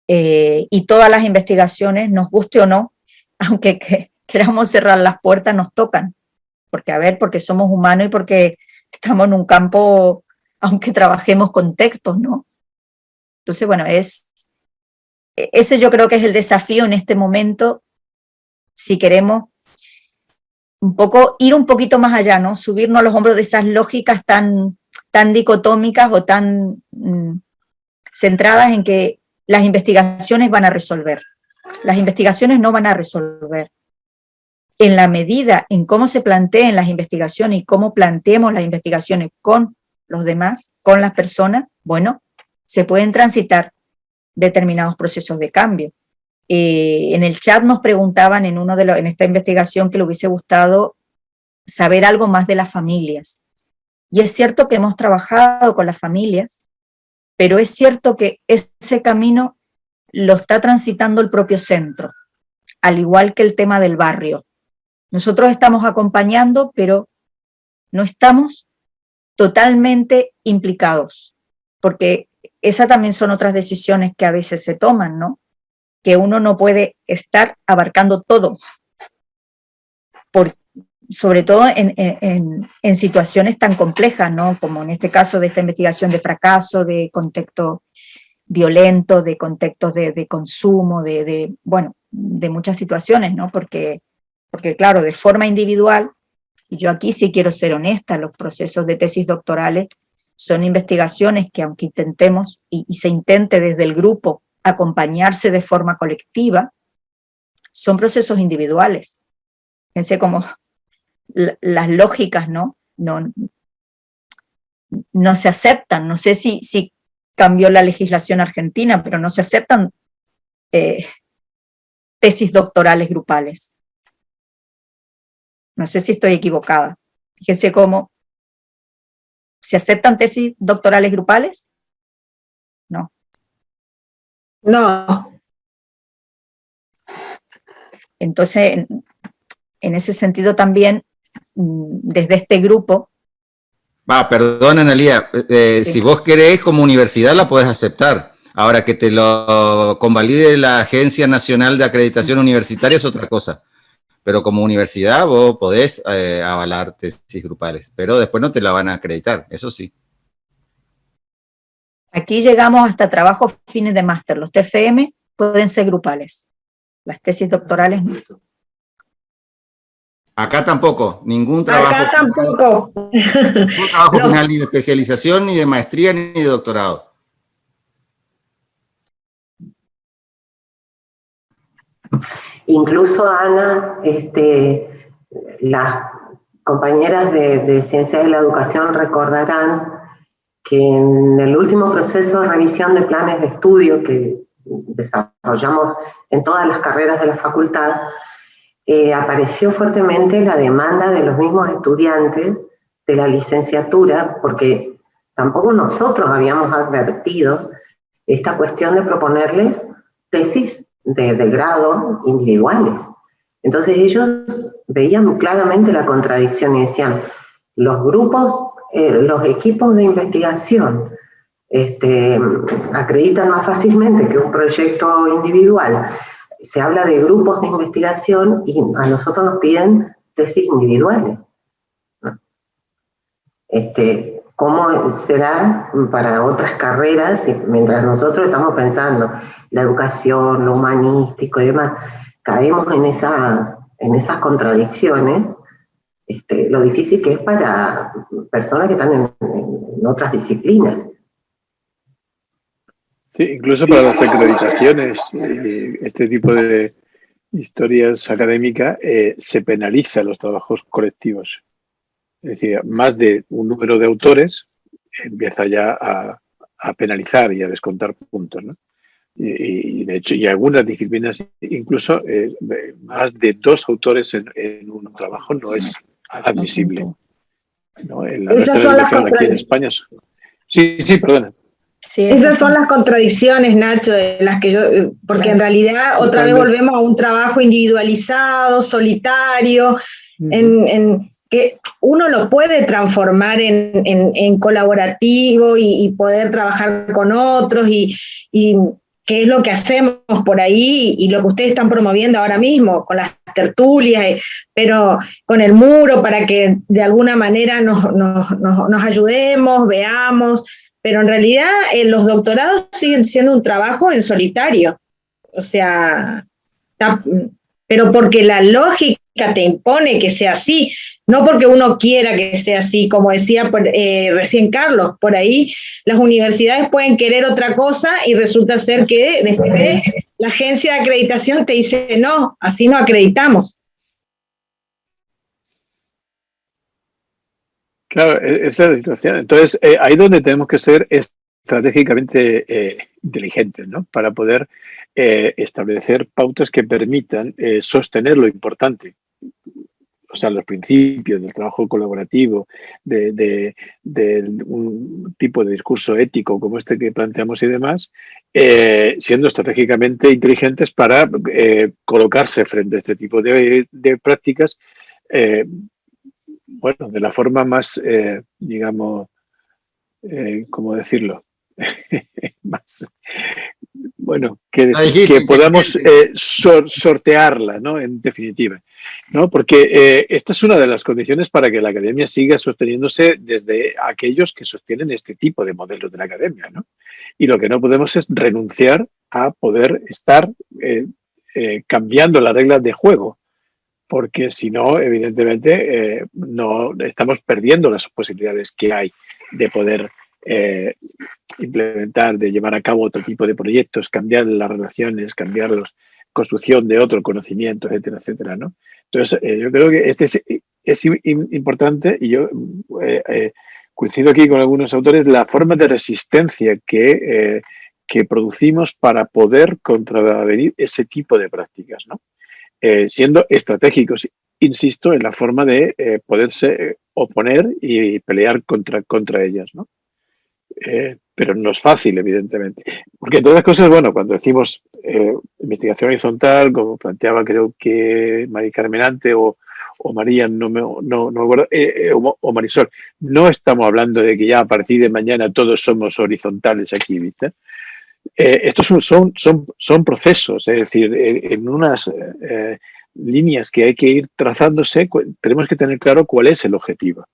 y todas las investigaciones, nos guste o no, aunque queramos cerrar las puertas, nos tocan, porque somos humanos y porque estamos en un campo, aunque trabajemos con textos, ¿no? Entonces, bueno, ese yo creo que es el desafío en este momento, si queremos ir un poquito más allá, ¿no? Subirnos a los hombros de esas lógicas tan dicotómicas o tan centradas en que las investigaciones van a resolver. Las investigaciones no van a resolver. En la medida en cómo se planteen las investigaciones y cómo planteemos las investigaciones con los demás, con las personas, bueno, se pueden transitar determinados procesos de cambio. En el chat nos preguntaban en esta investigación que le hubiese gustado saber algo más de las familias. Y es cierto que hemos trabajado con las familias, pero es cierto que ese camino lo está transitando el propio centro, al igual que el tema del barrio. Nosotros estamos acompañando, pero no estamos totalmente implicados, porque esas también son otras decisiones que a veces se toman, ¿no? Que uno no puede estar abarcando todo, sobre todo en situaciones tan complejas, ¿no? Como en este caso de esta investigación de fracaso, de contexto violento, de contextos de consumo, de muchas situaciones, ¿no? Porque claro, de forma individual, y yo aquí sí quiero ser honesta, los procesos de tesis doctorales son investigaciones que aunque intentemos y se intente desde el grupo acompañarse de forma colectiva, son procesos individuales. Fíjense cómo las lógicas no se aceptan. No sé si cambió la legislación argentina, pero no se aceptan tesis doctorales grupales. No sé si estoy equivocada. Fíjense cómo ¿se aceptan tesis doctorales grupales? No. No. Entonces, en ese sentido también, desde este grupo... Perdón, Analía, sí. Si vos querés, como universidad la podés aceptar. Ahora, que te lo convalide la Agencia Nacional de Acreditación Universitaria es otra cosa. Pero como universidad vos podés avalar tesis grupales, pero después no te la van a acreditar, eso sí. Aquí llegamos hasta trabajos fines de máster. Los TFM pueden ser grupales. Las tesis doctorales no. Acá tampoco, ningún trabajo. Acá tampoco. Ningún trabajo final ni de especialización, ni de maestría, ni de doctorado. Incluso, Ana, las compañeras de Ciencias de la Educación recordarán que en el último proceso de revisión de planes de estudio que desarrollamos en todas las carreras de la facultad, apareció fuertemente la demanda de los mismos estudiantes de la licenciatura, porque tampoco nosotros habíamos advertido esta cuestión de proponerles tesis de grado individuales. Entonces ellos veían claramente la contradicción y decían, los grupos, los equipos de investigación acreditan más fácilmente que un proyecto individual. Se habla de grupos de investigación y a nosotros nos piden tesis individuales. ¿Cómo será para otras carreras mientras nosotros estamos pensando la educación, lo humanístico y demás? Caemos en esas contradicciones, lo difícil que es para personas que están en otras disciplinas. Sí, incluso para las acreditaciones, este tipo de historias académicas, se penaliza los trabajos colectivos. Es decir, más de un número de autores empieza ya a penalizar y a descontar puntos, ¿no? Y de hecho, y algunas disciplinas, incluso más de 2 autores en un trabajo no es admisible, ¿no? En la Esas son las aquí en España. Sí, perdona. Sí, esas son las contradicciones, Nacho, de las que yo, porque en realidad otra vez volvemos a un trabajo individualizado, solitario, en que uno lo puede transformar en colaborativo y poder trabajar con otros y qué es lo que hacemos por ahí y lo que ustedes están promoviendo ahora mismo con las tertulias, pero con el muro para que de alguna manera nos ayudemos, veamos, pero en realidad los doctorados siguen siendo un trabajo en solitario, o sea, pero porque la lógica te impone que sea así, no porque uno quiera que sea así, como decía recién Carlos, por ahí las universidades pueden querer otra cosa y resulta ser que después la agencia de acreditación te dice, no, así no acreditamos. Claro, esa es la situación. Entonces, ahí es donde tenemos que ser estratégicamente inteligentes, ¿no? Para poder establecer pautas que permitan sostener lo importante. O sea, los principios del trabajo colaborativo, de un tipo de discurso ético como este que planteamos y demás, siendo estratégicamente inteligentes para colocarse frente a este tipo de prácticas, bueno, de la forma más, digamos, ¿cómo decirlo? Más, bueno, que podamos sortearla, ¿no? En definitiva, ¿no? Porque esta es una de las condiciones para que la academia siga sosteniéndose desde aquellos que sostienen este tipo de modelos de la academia, ¿no? Y lo que no podemos es renunciar a poder estar cambiando las reglas de juego, porque si no, evidentemente, no estamos perdiendo las posibilidades que hay de poder implementar, de llevar a cabo otro tipo de proyectos, cambiar las relaciones, cambiar la construcción de otro conocimiento, etcétera, etcétera, ¿no? Entonces, yo creo que este es importante y yo coincido aquí con algunos autores, la forma de resistencia que producimos para poder contravenir ese tipo de prácticas, ¿no? Siendo estratégicos, insisto, en la forma de poderse oponer y pelear contra ellas, ¿no? Pero no es fácil, evidentemente. Porque en todas las cosas, bueno, cuando decimos investigación horizontal, como planteaba creo que María Carmen Ante o María, no me acuerdo, o Marisol, no estamos hablando de que ya a partir de mañana todos somos horizontales aquí, ¿viste? Estos son procesos, es decir, en unas líneas que hay que ir trazándose, tenemos que tener claro cuál es el objetivo.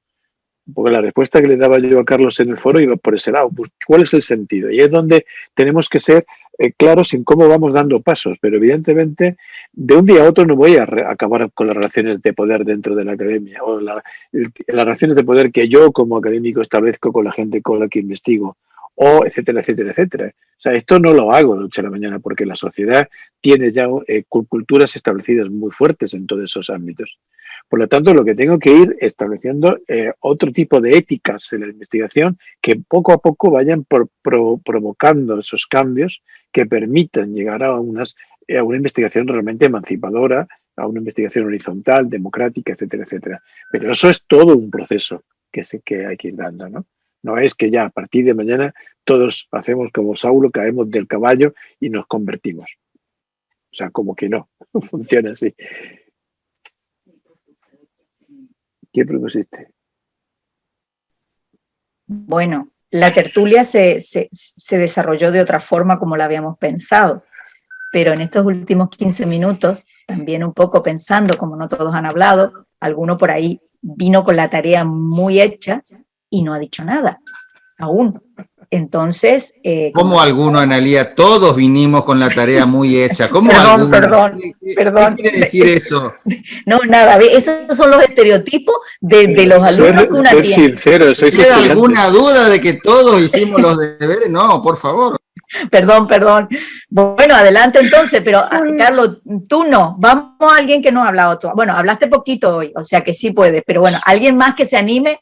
Porque la respuesta que le daba yo a Carlos en el foro iba por ese lado, pues, ¿cuál es el sentido? Y es donde tenemos que ser claros en cómo vamos dando pasos, pero evidentemente de un día a otro no voy a acabar con las relaciones de poder dentro de la academia o las relaciones de poder que yo como académico establezco con la gente con la que investigo, o etcétera, etcétera, etcétera. O sea, esto no lo hago de noche a la mañana porque la sociedad tiene ya culturas establecidas muy fuertes en todos esos ámbitos. Por lo tanto, lo que tengo que ir estableciendo otro tipo de éticas en la investigación que poco a poco vayan provocando esos cambios que permitan llegar a una investigación realmente emancipadora, a una investigación horizontal, democrática, etcétera, etcétera. Pero eso es todo un proceso que hay que ir dando, ¿no? No es que ya a partir de mañana todos hacemos como Saulo, caemos del caballo y nos convertimos. O sea, como que no funciona así. ¿Qué propusiste? Bueno, la tertulia se desarrolló de otra forma como la habíamos pensado, pero en estos últimos 15 minutos, también un poco pensando, como no todos han hablado, alguno por ahí vino con la tarea muy hecha y no ha dicho nada, aún. Entonces... ¿Cómo alguno, Analía? Todos vinimos con la tarea muy hecha. ¿Cómo alguno? Perdón. ¿Qué quiere decir eso? No, nada, esos son los estereotipos de los alumnos que una tiene. Sincero, ¿Queda alguna duda de que todos hicimos los deberes? No, por favor. Perdón. Bueno, adelante entonces, pero Carlos, tú no. Vamos a alguien que no ha hablado. Bueno, hablaste poquito hoy, o sea que sí puedes, pero bueno, alguien más que se anime.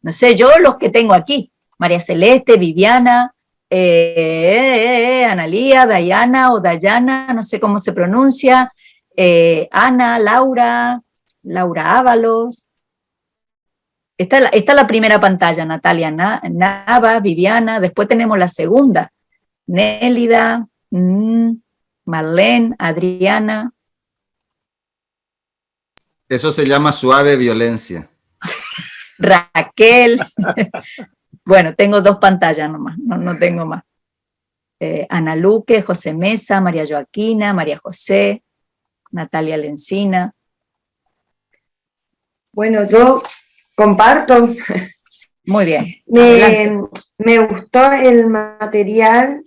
No sé, yo los que tengo aquí. María Celeste, Viviana, Analía, Dayana o Dayana, no sé cómo se pronuncia, Ana, Laura Ábalos. Esta es la primera pantalla, Natalia Nava, Viviana, después tenemos la segunda, Nélida, Marlene, Adriana. Eso se llama suave violencia. Raquel. Bueno, tengo 2 pantallas nomás, no tengo más. Ana Luque, José Mesa, María Joaquina, María José, Natalia Lencina. Bueno, yo comparto. Muy bien. Me gustó el material,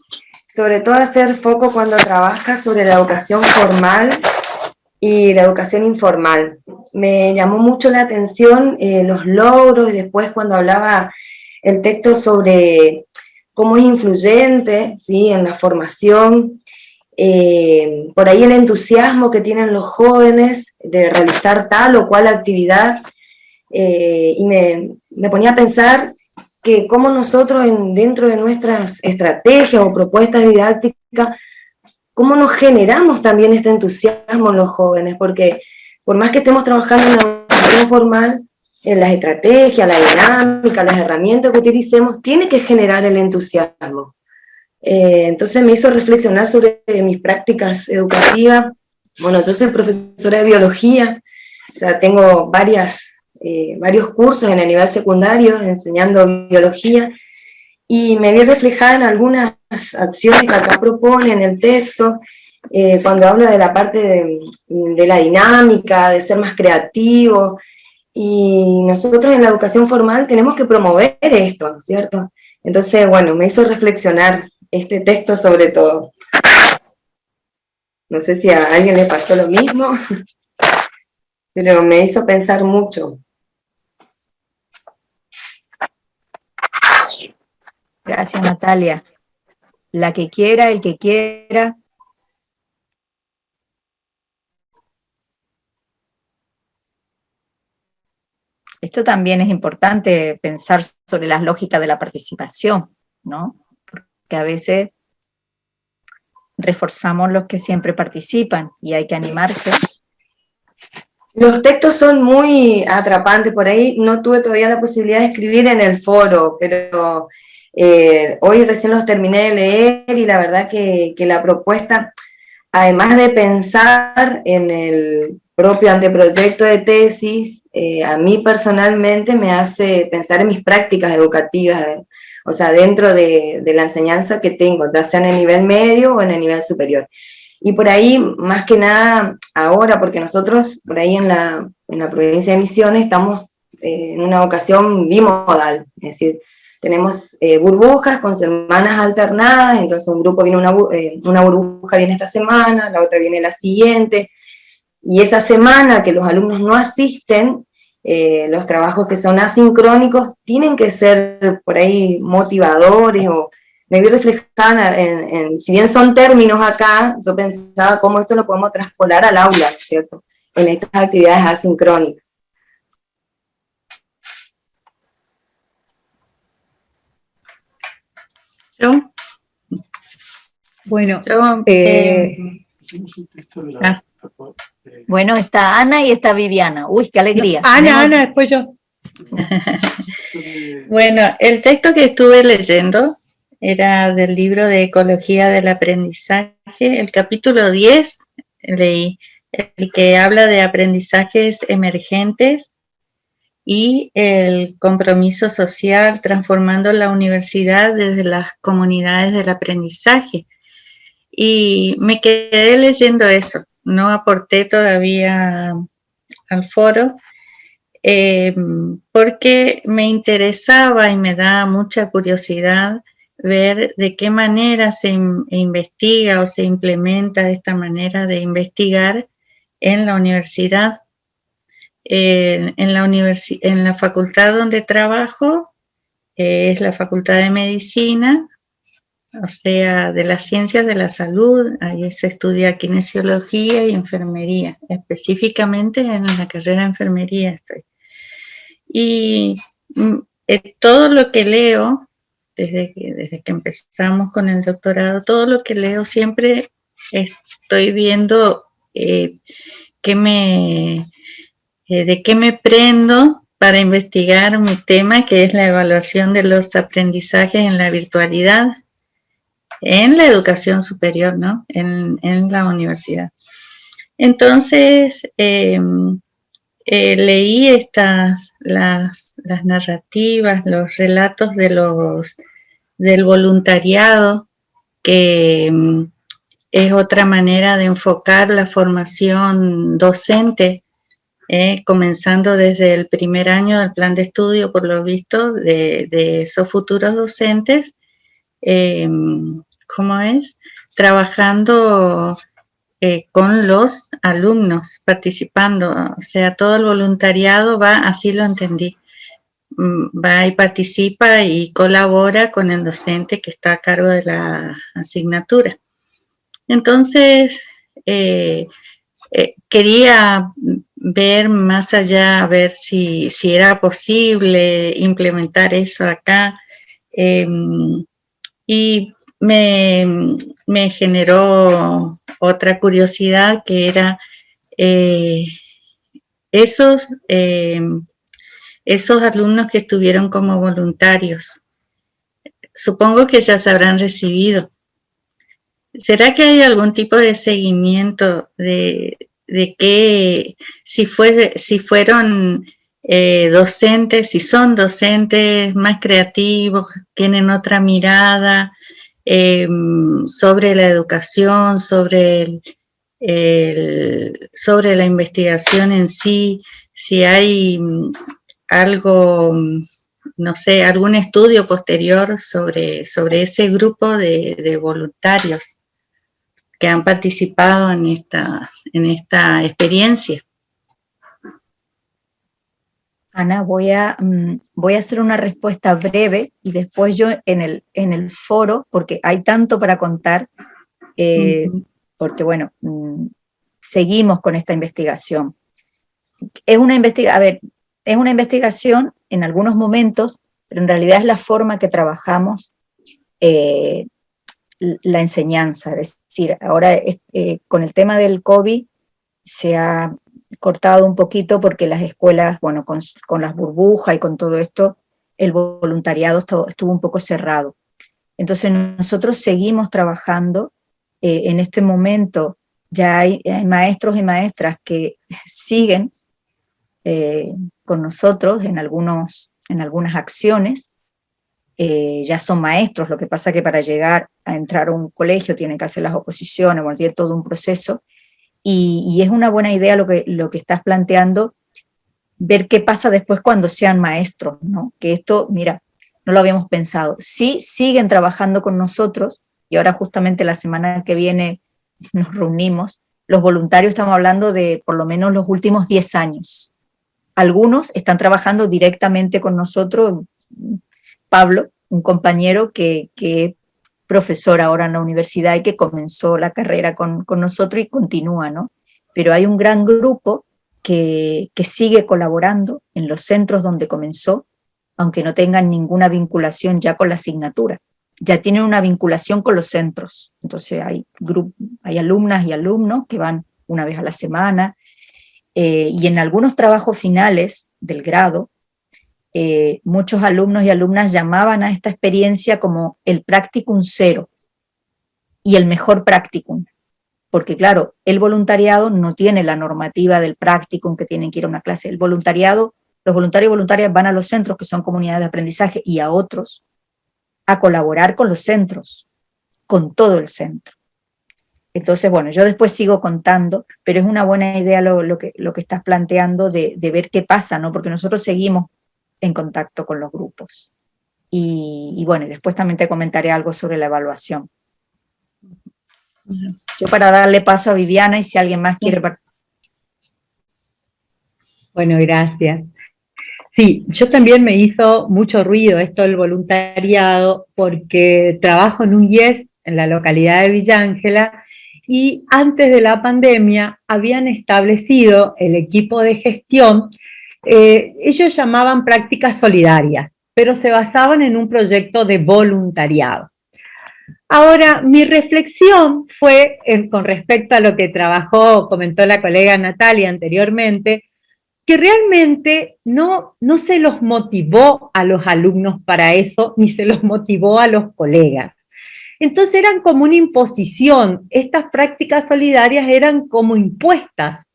sobre todo hacer foco cuando trabaja sobre la educación formal y la educación informal. Me llamó mucho la atención los logros, y después cuando hablaba el texto sobre cómo es influyente, ¿sí?, en la formación, por ahí el entusiasmo que tienen los jóvenes de realizar tal o cual actividad, y me ponía a pensar que cómo nosotros dentro de nuestras estrategias o propuestas didácticas, cómo nos generamos también este entusiasmo en los jóvenes, porque por más que estemos trabajando en la educación formal, en las estrategias, la dinámica, las herramientas que utilicemos, tiene que generar el entusiasmo. Entonces me hizo reflexionar sobre mis prácticas educativas. Bueno, yo soy profesora de biología, o sea, tengo varios cursos en el nivel secundario enseñando biología, y me vi reflejada en algunas acciones que acá propone en el texto, cuando habla de la parte de la dinámica, de ser más creativo, y nosotros en la educación formal tenemos que promover esto, ¿no es cierto? Entonces, bueno, me hizo reflexionar este texto sobre todo. No sé si a alguien le pasó lo mismo, pero me hizo pensar mucho. Gracias, Natalia. La que quiera, el que quiera. Esto también es importante pensar sobre las lógicas de la participación, ¿no? Porque a veces reforzamos los que siempre participan y hay que animarse. Los textos son muy atrapantes, por ahí no tuve todavía la posibilidad de escribir en el foro, pero hoy recién los terminé de leer, y la verdad que la propuesta, además de pensar en el propio anteproyecto de tesis, a mí personalmente me hace pensar en mis prácticas educativas, o sea, dentro de la enseñanza que tengo, ya sea en el nivel medio o en el nivel superior. Y por ahí, más que nada, ahora, porque nosotros por ahí en la provincia de Misiones estamos en una vocación bimodal, es decir, tenemos burbujas con semanas alternadas, entonces un grupo viene, una burbuja viene esta semana, la otra viene la siguiente, y esa semana que los alumnos no asisten, los trabajos que son asincrónicos tienen que ser por ahí motivadores, o me vi reflejada si bien son términos acá, yo pensaba cómo esto lo podemos traspolar al aula, ¿cierto?, en estas actividades asincrónicas. ¿Yo? Bueno, bueno, está Ana y está Viviana. Uy, qué alegría. Ana, después yo. Bueno, el texto que estuve leyendo era del libro de Ecología del Aprendizaje, el capítulo 10, leí, el que habla de aprendizajes emergentes y el compromiso social transformando la universidad desde las comunidades del aprendizaje. Y me quedé leyendo eso, no aporté todavía al foro, porque me interesaba y me da mucha curiosidad ver de qué manera se investiga o se implementa esta manera de investigar en la universidad. En la facultad donde trabajo, es la Facultad de Medicina, o sea, de las ciencias de la salud. Ahí se estudia kinesiología y enfermería, específicamente en la carrera de enfermería estoy. Y todo lo que leo, desde que empezamos con el doctorado, todo lo que leo siempre estoy viendo de qué me prendo para investigar mi tema, que es la evaluación de los aprendizajes en la virtualidad, en la educación superior, ¿no? En la universidad. Entonces, leí las narrativas, los relatos del voluntariado, que es otra manera de enfocar la formación docente, comenzando desde el primer año del plan de estudio, por lo visto, de esos futuros docentes, ¿cómo es? Trabajando con los alumnos, participando, o sea, todo el voluntariado va, así lo entendí, va y participa y colabora con el docente que está a cargo de la asignatura. Entonces, quería ver más allá, a ver si era posible implementar eso acá, y me generó otra curiosidad, que era esos alumnos que estuvieron como voluntarios. Supongo que ya se habrán recibido. ¿Será que hay algún tipo de seguimiento de que si fueron docentes, si son docentes más creativos, tienen otra mirada sobre la educación, sobre la investigación en sí, si hay algo, no sé, algún estudio posterior sobre ese grupo de voluntarios que han participado en esta experiencia? Ana, voy a hacer una respuesta breve y después yo en el foro, porque hay tanto para contar, porque bueno, seguimos con esta investigación. Es una investigación en algunos momentos, pero en realidad es la forma que trabajamos la enseñanza. Es decir, ahora con el tema del COVID se ha cortado un poquito porque las escuelas, bueno, con las burbujas y con todo esto, el voluntariado estuvo un poco cerrado. Entonces nosotros seguimos trabajando. En este momento ya hay maestros y maestras que siguen con nosotros en algunas acciones. Ya son maestros, lo que pasa que para llegar a entrar a un colegio tienen que hacer las oposiciones, bueno, tiene todo un proceso, y es una buena idea lo que estás planteando, ver qué pasa después cuando sean maestros, ¿no? Que esto, mira, no lo habíamos pensado. Sí, siguen trabajando con nosotros, y ahora justamente la semana que viene nos reunimos. Los voluntarios estamos hablando de por lo menos los últimos 10 años. Algunos están trabajando directamente con nosotros. Pablo, un compañero que es profesor ahora en la universidad y que comenzó la carrera con nosotros y continúa, ¿no? Pero hay un gran grupo que sigue colaborando en los centros donde comenzó, aunque no tengan ninguna vinculación ya con la asignatura. Ya tienen una vinculación con los centros. Entonces hay alumnas y alumnos que van una vez a la semana, y en algunos trabajos finales del grado, muchos alumnos y alumnas llamaban a esta experiencia como el practicum cero y el mejor practicum, porque claro, el voluntariado no tiene la normativa del practicum que tienen que ir a una clase. Los voluntarios y voluntarias van a los centros, que son comunidades de aprendizaje, y a otros a colaborar con los centros, con todo el centro. Entonces, bueno, yo después sigo contando, pero es una buena idea lo que estás planteando de ver qué pasa, ¿no? Porque nosotros seguimos en contacto con los grupos. Y bueno, después también te comentaré algo sobre la evaluación. Yo para darle paso a Viviana, y si alguien más quiere participar. Bueno, gracias. Sí, yo también me hizo mucho ruido esto del voluntariado, porque trabajo en un IES en la localidad de Villa Ángela, y antes de la pandemia habían establecido el equipo de gestión. Ellos llamaban prácticas solidarias, pero se basaban en un proyecto de voluntariado. Ahora, mi reflexión fue con respecto a lo que comentó la colega Natalia anteriormente, que realmente no se los motivó a los alumnos para eso, ni se los motivó a los colegas. Entonces eran como una imposición. Estas prácticas solidarias eran como impuestas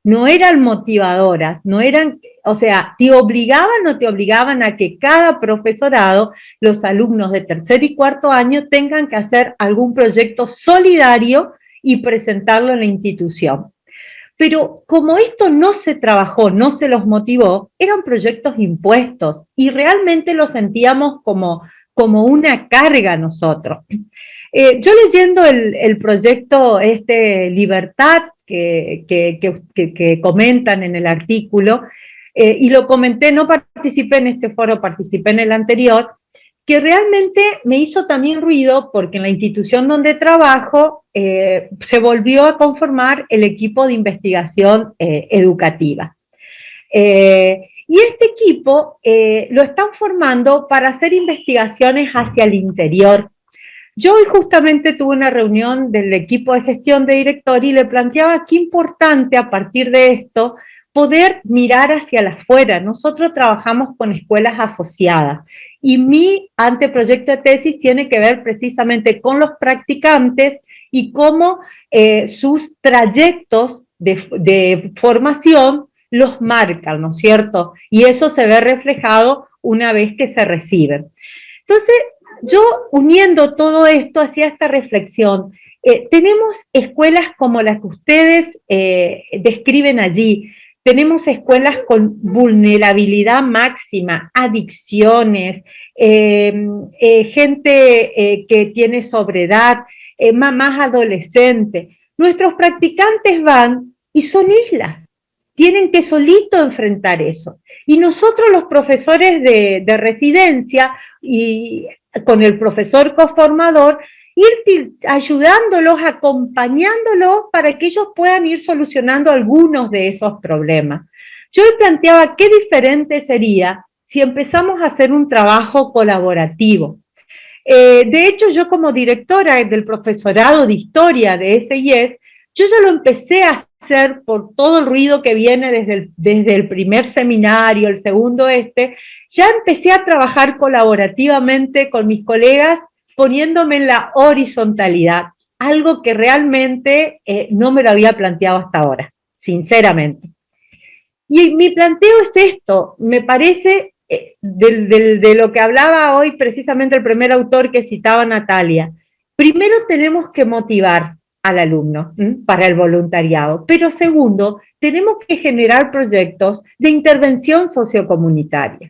no eran motivadoras, no eran, o sea, te obligaban a que cada profesorado, los alumnos de tercer y cuarto año, tengan que hacer algún proyecto solidario y presentarlo en la institución. Pero como esto no se trabajó, no se los motivó, eran proyectos impuestos y realmente lo sentíamos como una carga nosotros. Yo leyendo el proyecto Libertad que comentan en el artículo, y lo comenté, no participé en este foro, participé en el anterior, que realmente me hizo también ruido porque en la institución donde trabajo se volvió a conformar el equipo de investigación educativa. Y este equipo lo están formando para hacer investigaciones hacia el interior. Yo hoy justamente tuve una reunión del equipo de gestión de director y le planteaba qué importante a partir de esto poder mirar hacia la afuera. Nosotros trabajamos con escuelas asociadas y mi anteproyecto de tesis tiene que ver precisamente con los practicantes y cómo sus trayectos de formación los marcan, ¿no es cierto? Y eso se ve reflejado una vez que se reciben. Entonces, yo uniendo todo esto hacía esta reflexión. Tenemos escuelas como las que ustedes describen allí, tenemos escuelas con vulnerabilidad máxima, adicciones, gente que tiene sobredad, mamás adolescentes. Nuestros practicantes van y son islas, tienen que solito enfrentar eso. Y nosotros los profesores de residencia y con el profesor coformador, ir ayudándolos, acompañándolos para que ellos puedan ir solucionando algunos de esos problemas. Yo les planteaba qué diferente sería si empezamos a hacer un trabajo colaborativo. De hecho, yo como directora del profesorado de historia de SIS, yo ya lo empecé a hacer por todo el ruido que viene desde el primer seminario, el segundo ya empecé a trabajar colaborativamente con mis colegas poniéndome en la horizontalidad, algo que realmente no me lo había planteado hasta ahora, sinceramente. Y mi planteo es esto, me parece, de lo que hablaba hoy precisamente el primer autor que citaba Natalia. Primero tenemos que motivar al alumno para el voluntariado, pero segundo, tenemos que generar proyectos de intervención sociocomunitaria.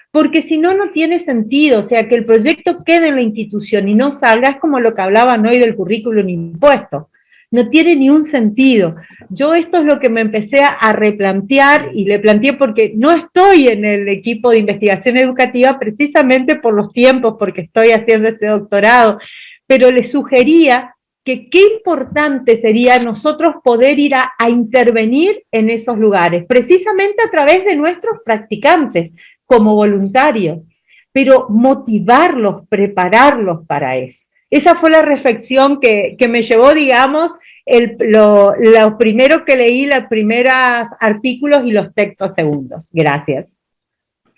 Porque si no, no tiene sentido, o sea, que el proyecto quede en la institución y no salga, es como lo que hablaban hoy del currículum impuesto, no tiene ni un sentido. Yo esto es lo que me empecé a replantear y le planteé porque no estoy en el equipo de investigación educativa precisamente por los tiempos, porque estoy haciendo este doctorado, pero le sugería que qué importante sería nosotros poder ir a intervenir en esos lugares, precisamente a través de nuestros practicantes, como voluntarios, pero motivarlos, prepararlos para eso. Esa fue la reflexión que me llevó, digamos, lo primero que leí, los primeros artículos y los textos segundos. Gracias.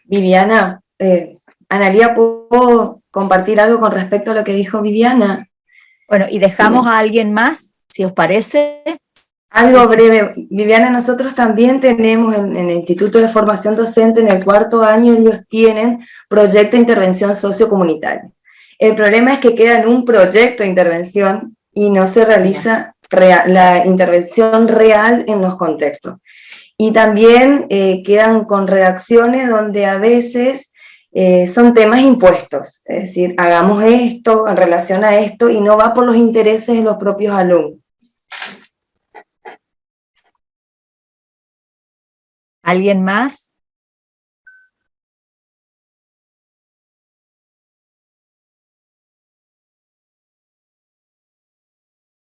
Viviana, Analía, ¿puedo compartir algo con respecto a lo que dijo Viviana? Bueno, y dejamos a alguien más, si os parece. Algo breve. Viviana, nosotros también tenemos en el Instituto de Formación Docente, en el cuarto año, ellos tienen proyecto de intervención sociocomunitaria. El problema es que queda en un proyecto de intervención y no se realiza la intervención real en los contextos. Y también quedan con redacciones donde a veces son temas impuestos, es decir, hagamos esto en relación a esto y no va por los intereses de los propios alumnos. ¿Alguien más?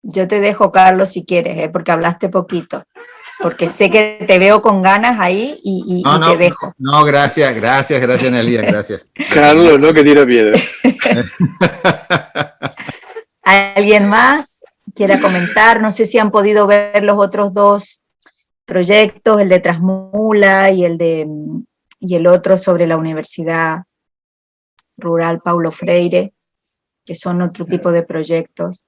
Yo te dejo, Carlos, si quieres, porque hablaste poquito. Porque sé que te veo con ganas ahí y te dejo. No, gracias, Analía, gracias. Carlos, no, que tira piedra. ¿Alguien más quiera comentar? No sé si han podido ver los otros dos proyectos, el de Trasmula y el otro sobre la Universidad Rural Paulo Freire, que son otro tipo de proyectos.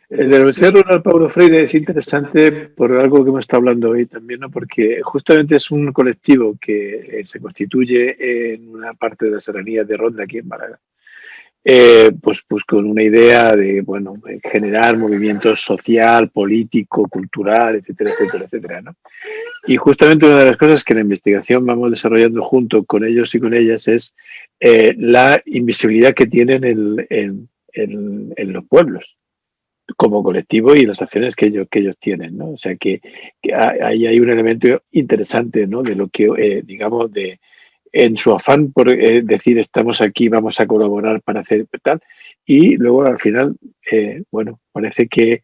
El de la Universidad Rural Paulo Freire es interesante por algo que hemos estado hablando hoy también, ¿no? Porque justamente es un colectivo que se constituye en una parte de la serranía de Ronda, aquí en Málaga, pues con una idea de, bueno, generar movimiento social, político, cultural, etcétera, etcétera, etcétera, ¿no? Y justamente una de las cosas que en la investigación vamos desarrollando junto con ellos y con ellas es la invisibilidad que tienen en los pueblos como colectivo y las acciones que ellos tienen, ¿no? O sea que ahí hay un elemento interesante, ¿no? De lo que, digamos, en su afán por decir estamos aquí, vamos a colaborar para hacer tal, y luego al final, bueno, parece que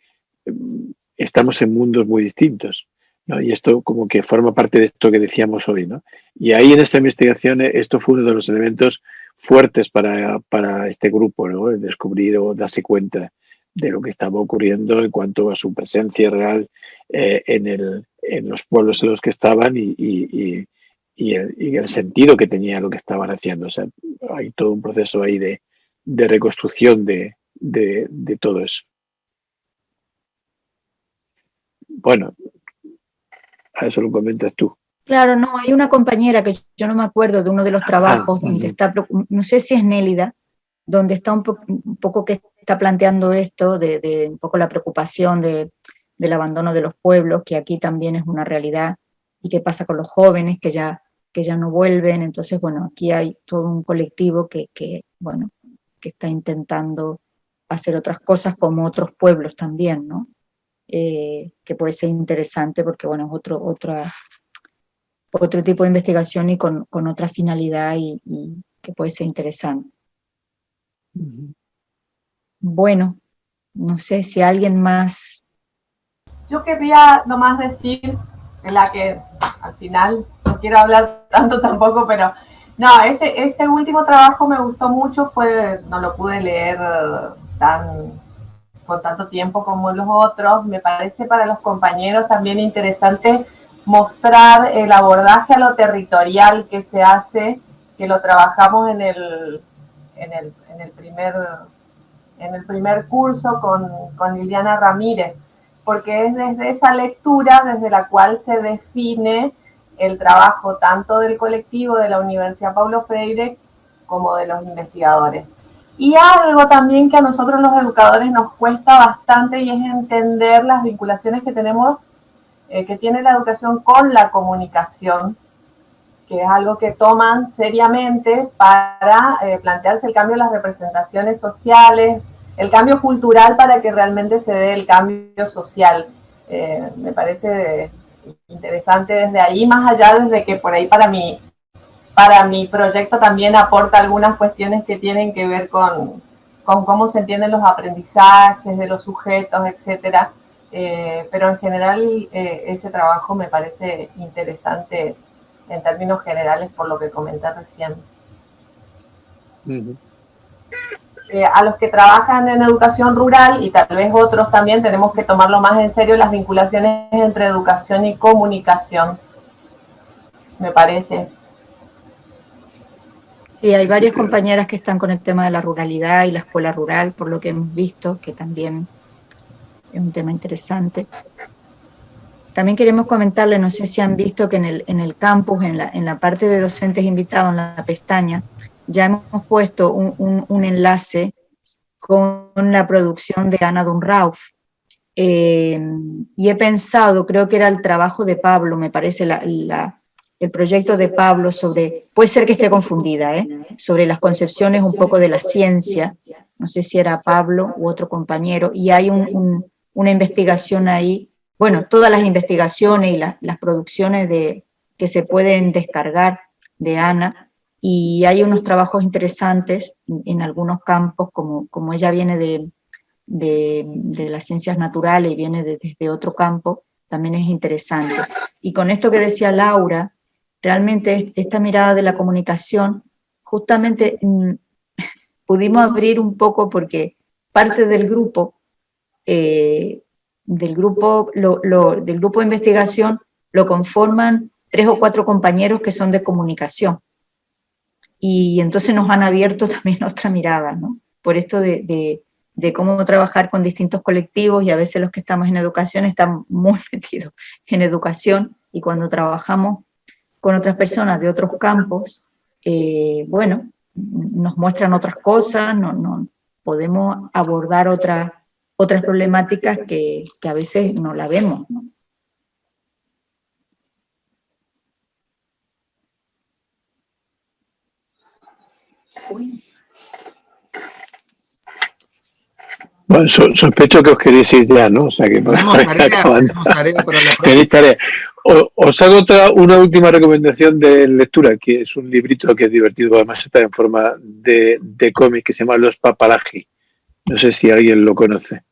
estamos en mundos muy distintos, ¿no? Y esto como que forma parte de esto que decíamos hoy, ¿no? Y ahí en esta investigación esto fue uno de los elementos fuertes para este grupo, ¿no? El descubrir o darse cuenta de lo que estaba ocurriendo en cuanto a su presencia real en los pueblos en los que estaban y el sentido que tenía lo que estaban haciendo. O sea, hay todo un proceso ahí de reconstrucción de todo eso. Bueno, a eso lo comentas tú. Claro, no, hay una compañera que yo no me acuerdo de uno de los trabajos donde está, no sé si es Nélida, donde está un poco que está planteando esto de un poco la preocupación del abandono de los pueblos, que aquí también es una realidad, y qué pasa con los jóvenes que ya no vuelven. Entonces, bueno, aquí hay todo un colectivo que está intentando hacer otras cosas como otros pueblos también, ¿no? Que puede ser interesante porque, bueno, es otro tipo de investigación y con otra finalidad y que puede ser interesante. Bueno, no sé si alguien más. Yo querría nomás decir, de la que al final no quiero hablar tanto tampoco, pero no, ese último trabajo me gustó mucho, no lo pude leer con tanto tiempo como los otros. Me parece para los compañeros también interesante mostrar el abordaje a lo territorial que se hace, que lo trabajamos en el primer curso con Liliana Ramírez, porque es desde esa lectura desde la cual se define el trabajo tanto del colectivo de la Universidad Paulo Freire como de los investigadores. Y algo también que a nosotros los educadores nos cuesta bastante y es entender las vinculaciones que tenemos, que tiene la educación con la comunicación, que es algo que toman seriamente para plantearse el cambio de las representaciones sociales, el cambio cultural para que realmente se dé el cambio social. Me parece interesante desde ahí, más allá desde que por ahí para mi proyecto también aporta algunas cuestiones que tienen que ver con cómo se entienden los aprendizajes de los sujetos, etcétera. Pero en general ese trabajo me parece interesante en términos generales por lo que comenté recién. A los que trabajan en educación rural y tal vez otros también tenemos que tomarlo más en serio, las vinculaciones entre educación y comunicación, me parece. Sí, hay varias compañeras que están con el tema de la ruralidad y la escuela rural, por lo que hemos visto, que también es un tema interesante. También queremos comentarle, no sé si han visto que en el campus, en la parte de docentes invitados, en la pestaña, ya hemos puesto un enlace con la producción de Ana Dunrauf. Y he pensado, creo que era el trabajo de Pablo, me parece, el proyecto de Pablo sobre, puede ser que esté confundida, sobre las concepciones un poco de la ciencia, no sé si era Pablo u otro compañero, y hay una investigación ahí, bueno, todas las investigaciones y las producciones que se pueden descargar de Ana, y hay unos trabajos interesantes en algunos campos, como ella viene de las ciencias naturales y viene desde otro campo, también es interesante. Y con esto que decía Laura, realmente esta mirada de la comunicación, justamente pudimos abrir un poco porque parte del grupo de investigación lo conforman 3 o 4 compañeros que son de comunicación. Y entonces nos han abierto también nuestra mirada, ¿no? Por esto de de cómo trabajar con distintos colectivos, y a veces los que estamos en educación están muy metidos en educación, y cuando trabajamos con otras personas de otros campos, bueno, nos muestran otras cosas, no podemos abordar otras problemáticas que a veces no la vemos, ¿no? Bueno, sospecho que os queréis ir ya, ¿no? O sea que tenemos tarea para la tenéis tarea. Os hago una última recomendación de lectura, que es un librito que es divertido, además está en forma de cómic, que se llama Los Papalagi. No sé si alguien lo conoce.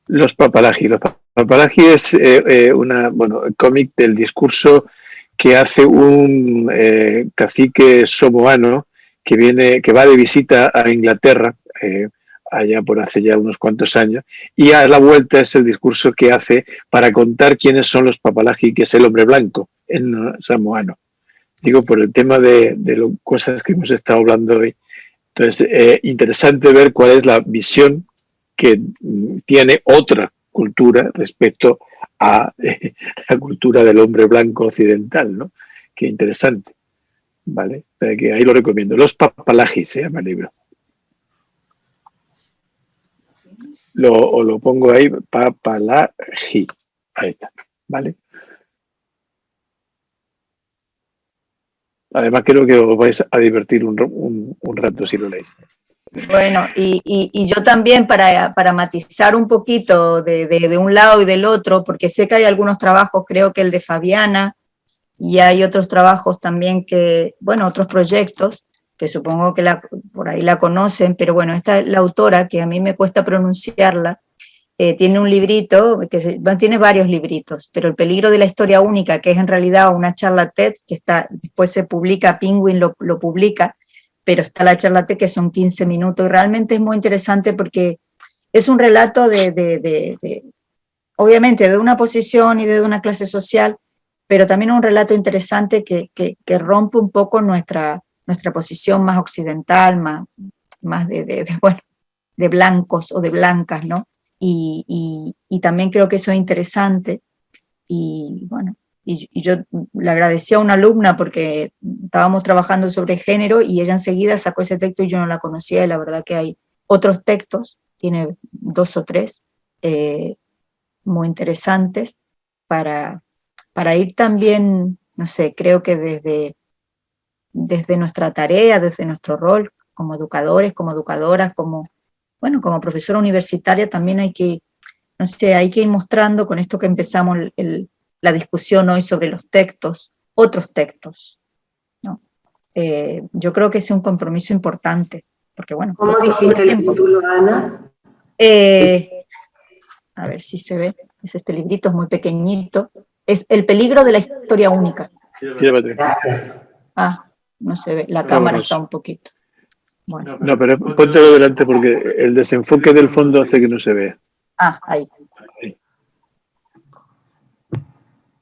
Los Papalagi. Los Papalagi es el cómic del discurso que hace un cacique somoano que va de visita a Inglaterra, allá por hace ya unos cuantos años, y a la vuelta es el discurso que hace para contar quiénes son los Papalagi, que es el hombre blanco en samoano. Digo, por el tema de cosas que hemos estado hablando hoy. Entonces, interesante ver cuál es la visión que tiene otra cultura respecto a la cultura del hombre blanco occidental, ¿no? Qué interesante, ¿vale? O sea, que ahí lo recomiendo. Los Papalagi se llama el libro. Lo pongo ahí, Papalagi. Ahí está, ¿vale? Además creo que os vais a divertir un rato si lo leéis. Bueno, y yo también para matizar un poquito de un lado y del otro, porque sé que hay algunos trabajos, creo que el de Fabiana, y hay otros trabajos también que, bueno, otros proyectos, que supongo que por ahí la conocen, pero bueno, esta es la autora, que a mí me cuesta pronunciarla, tiene un librito, tiene varios libritos, pero El peligro de la historia única, que es en realidad una charla TED, que después se publica, Penguin lo publica, pero está la charla TED que son 15 minutos, y realmente es muy interesante porque es un relato obviamente, de una posición y de una clase social, pero también un relato interesante que rompe un poco nuestra posición más occidental, más de blancos o de blancas, ¿no? Y también creo que eso es interesante, y bueno, y yo le agradecí a una alumna porque estábamos trabajando sobre género y ella enseguida sacó ese texto y yo no la conocía, y la verdad que hay otros textos, tiene 2 o 3, muy interesantes para ir también, no sé, creo que desde nuestra tarea, desde nuestro rol como educadores, como educadoras, como profesora universitaria, también hay que ir mostrando con esto que empezamos la discusión hoy sobre los textos, otros textos, ¿no? Yo creo que ese es un compromiso importante, porque bueno. ¿Cómo dijiste el título, Ana? A ver si se ve, es este librito, es muy pequeñito, es El peligro de la historia única. Gracias. No se ve, la cámara está un poquito. Bueno. No, pero póntelo delante porque el desenfoque del fondo hace que no se vea. Ahí.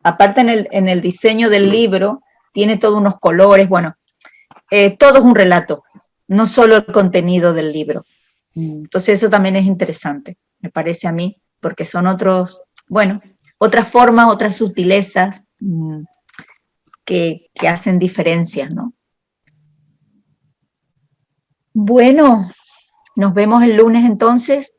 Aparte en el diseño del libro, tiene todos unos colores, bueno, todo es un relato, no solo el contenido del libro. Entonces eso también es interesante, me parece a mí, porque son otras formas, otras sutilezas que hacen diferencias, ¿no? Bueno, nos vemos el lunes entonces.